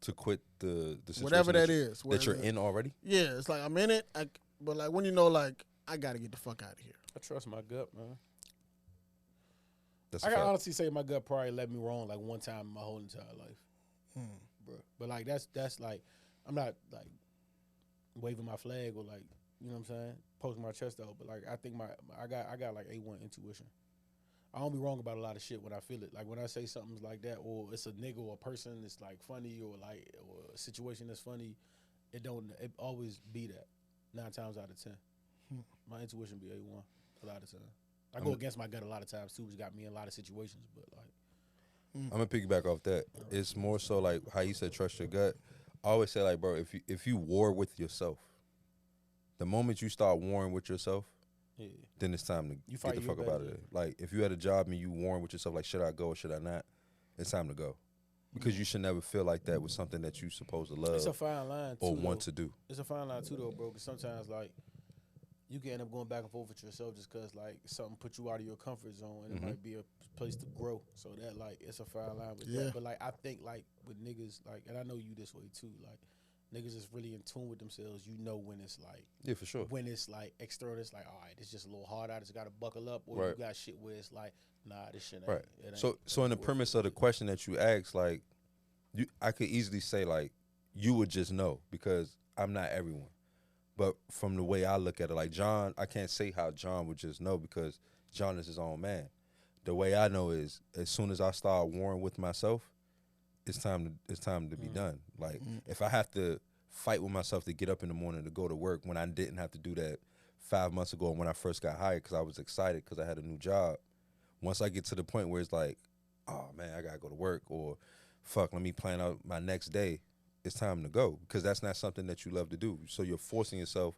To quit the situation Whatever that is. that you're whether- in already. Yeah, it's like I'm in it, but like when you know, like, I got to get the fuck out of here. I trust my gut, man. That's I a can fact. honestly say my gut probably led me wrong like one time in my whole entire life, bro. But like that's like I'm not like waving my flag or like you know what I'm saying, posting my chest out. But like I think I got like A1 intuition. I don't be wrong about a lot of shit when I feel it. Like when I say something like that, or it's a nigga or a person that's like funny, or like or a situation that's funny, it always be that 9 times out of 10. My intuition be A1 a lot of times. I go against my gut a lot of times too, which got me in a lot of situations. But like, I'm gonna piggyback off that. It's more so like how you said trust your gut. I always say like, bro, if you war with yourself, the moment you start warring with yourself, yeah, then it's time to You get fight the your fuck up out of battle. there. Like if you had a job and you warring with yourself, like should I go or should I not? It's time to go, because you should never feel like that with something that you supposed to it's a love fine line too. or want though. to do. It's a fine line too, though, bro. Because sometimes like you can end up going back and forth with yourself just because like something put you out of your comfort zone, and it might be a place to grow. So that like it's a fine line with Yeah. that. But like I think like with niggas like, and I know you this way too. Like niggas is really in tune with themselves. You know when it's like. Yeah, for sure. When it's like external, it's like, all right, it's just a little hard. I just got to buckle up. Or Right. you got shit where it's like, nah, this shit ain't. Right. it ain't- So in the premise of the question that you asked, like, I could easily say like, you would just know because I'm not everyone. But from the way I look at it, like John, I can't say how John would just know because John is his own man. The way I know is as soon as I start warring with myself, it's time to be done. Like if I have to fight with myself to get up in the morning to go to work when I didn't have to do that 5 months ago when I first got hired because I was excited because I had a new job. Once I get to the point where it's like, oh man, I gotta go to work, or fuck, let me plan out my next day, it's time to go because that's not something that you love to do. So you're forcing yourself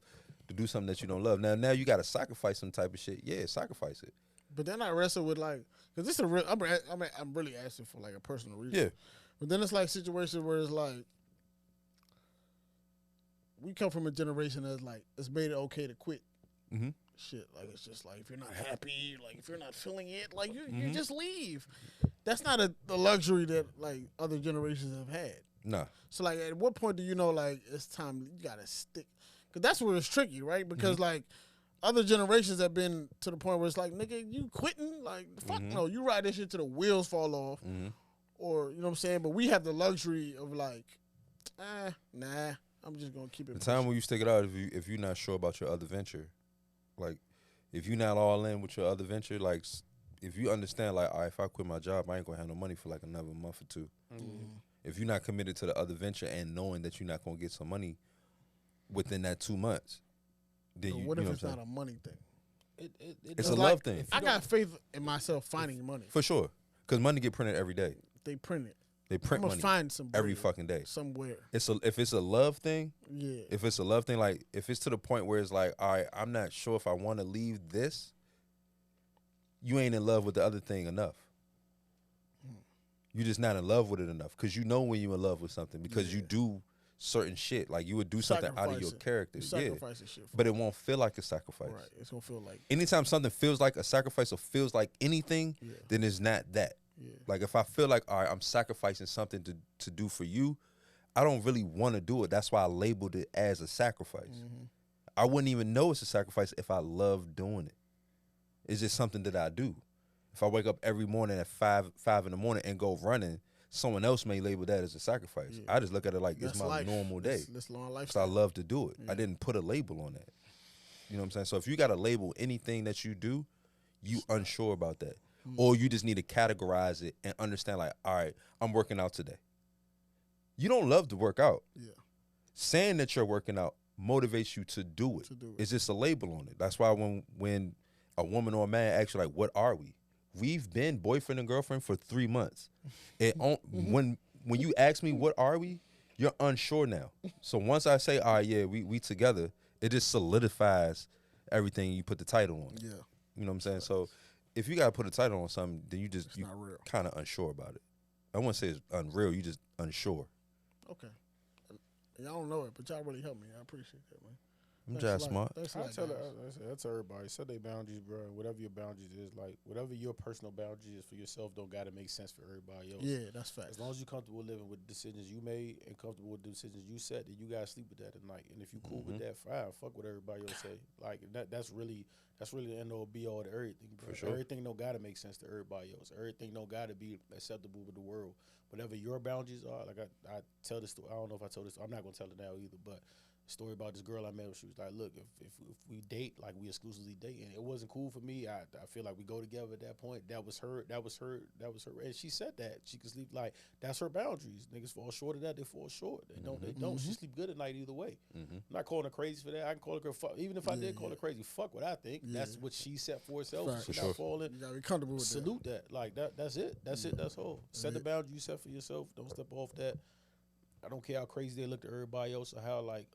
to do something that you don't love. Now you gotta sacrifice some type of shit. Yeah, sacrifice it. But then I wrestle with like, cause this is a real. I'm really asking for like a personal reason. Yeah. But then it's like situations where it's like, we come from a generation that's like it's made it okay to quit. Mm-hmm. Shit, like it's just like if you're not happy, like if you're not feeling it, like you just leave. That's not the luxury that like other generations have had. Nah. So like, at what point do you know like it's time you gotta stick? Cause that's where it's tricky, right? Because like other generations have been to the point where it's like, nigga, you quitting? Like, fuck no, you ride this shit till the wheels fall off, or you know what I'm saying. But we have the luxury of like, nah, I'm just gonna keep it. The time when you stick it out, if you're not sure about your other venture, like if you're not all in with your other venture, like if you understand, like, all right, if I quit my job, I ain't gonna have no money for like another month or two. If you're not committed to the other venture and knowing that you're not gonna get some money within that 2 months, then But you. what you if know it's what I'm not saying? a money thing? It's a Like, love thing I got faith in myself finding money. for sure, because money get printed every day. They print it. They I'm print gonna money find some every bread fucking day. somewhere. If it's a love thing, Yeah. if it's a love thing, like if it's to the point where it's like, all right, I'm not sure if I want to leave this, you ain't in love with the other thing enough. You're just not in love with it enough because you know when you're in love with something because you do certain shit. Like you would do something out of your Sacrifice it. character. You Yeah. sacrifice this shit. For But it won't feel like a sacrifice. right. It's gonna feel like Anytime something feels like a sacrifice or feels like anything, then it's not that. Like if I feel like, all right, I'm sacrificing something to do for you, I don't really want to do it. That's why I labeled it as a sacrifice. I wouldn't even know it's a sacrifice if I love doing it. It's just something that I do. If I wake up every morning at 5 in the morning and go running, Someone else may label that as a sacrifice. Yeah. I just look at it like That's it's my life. normal day. That's long Because I lifestyle. love to do it. Yeah. I didn't put a label on that. You know what I'm saying? So if you got to label anything that you do, you unsure about that. Or you just need to categorize it and understand, like, all right, I'm working out today. You don't love to work out. Yeah. Saying that you're working out motivates you to do it. To do it. It's just a label on it. That's why when a woman or a man asks you, like, what are we? We've been boyfriend and girlfriend for 3 months. When you ask me what are we, you're unsure now. So once I say, all right, yeah, we together, it just solidifies everything you put the title on. Yeah. You know what I'm saying? So if you got to put a title on something, then you Not real. kind of unsure about it. I wouldn't say it's unreal. You just unsure. Okay. Y'all don't know it, but y'all really helped me. I appreciate that, man. I'm Thanks a just lot. smart. Thanks a I lot, tell guys. that's everybody. Set their boundaries, bro. Whatever your boundaries is, like whatever your personal boundaries is for yourself, don't gotta make sense for everybody else. Yeah, that's facts. As long as you're comfortable living with the decisions you made and comfortable with the decisions you set, then you gotta sleep with that at night. And if you cool with that, fine. Fuck what everybody else say. Like that's really the end all be all to everything. Bro. For sure. Everything don't gotta make sense to everybody else. Everything don't gotta be acceptable with the world. Whatever your boundaries are, like I tell this story. I don't know if I told this. I'm not gonna tell it now either, but. Story about this girl I met. She was like, "Look, if we date, like we exclusively date, and it wasn't cool for me. I feel like we go together at that point. That was her. And she said that she could sleep like that's her boundaries. Niggas fall short of that. They fall short. They don't. They don't. She sleep good at night either way. I'm not calling her crazy for that. I can call her fuck. Even if I did call her crazy, fuck what I think. That's what she set for herself. Facts. She For not sure. falling. You gotta be comfortable with that. Salute that. Like that's it. That's it. That's all. Set the boundary you set for yourself. Don't step off that. I don't care how crazy they look to everybody else or how like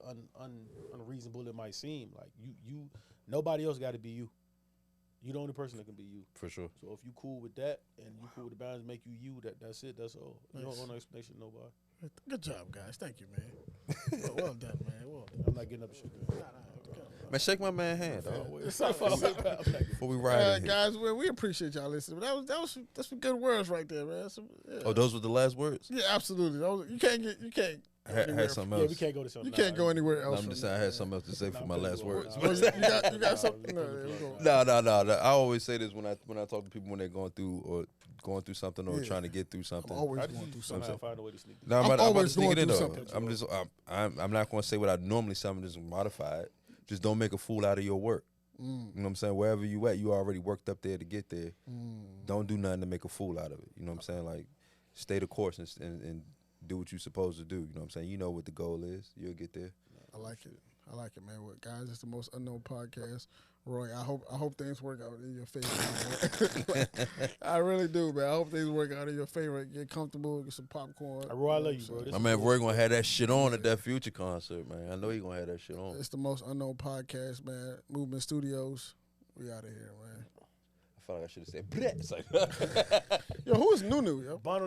unreasonable it might seem. Like you nobody else got to be you. You the only person that can be you. For sure. So if you cool with that and you cool with the boundaries make you that's it. That's all. You don't want no explanation to nobody. Good job, guys. Thank you, man. well done, man. Well done. I'm not getting up and shit. Man, shake my man hand, dog. It's not for Before we ride in here. Guys, we appreciate y'all listening. But that's some good words right there, man. Yeah. Oh, those were the last words? Yeah, absolutely. You can't I had something Yeah, else. we can't go to something. You can't go anywhere No, else. I'm just saying I had something else to say for my last words. You got something? No, No. I always say this when I talk to people when they're going through something or Yeah. trying to get through I'm something. always How did going you through somehow something. find a way to sneak? No, I'm I'm about to always sneak it going in through though. something. I'm not going to say what I normally say. I'm just modify it. Just don't make a fool out of your work. You know what I'm saying? Wherever you at, you already worked up there to get there. Don't do nothing to make a fool out of it. You know what I'm saying? Like, stay the course and do what you're supposed to do. You know what I'm saying? You know what the goal is. You'll get there. I like it, man. Well, guys, it's the most unknown podcast. Roy, I hope things work out in your favor. Man. I really do, man. I hope things work out in your favor. Get comfortable, get some popcorn. Roy, I love you, bro. This My man Roy gonna have that shit on at that Future concert, man. I know he gonna have that shit on. It's the most unknown podcast, man. Movement Studios. We out of here, man. I felt like I should have said, "Bleh." It's like, Yo, who is Nunu, yo? Bono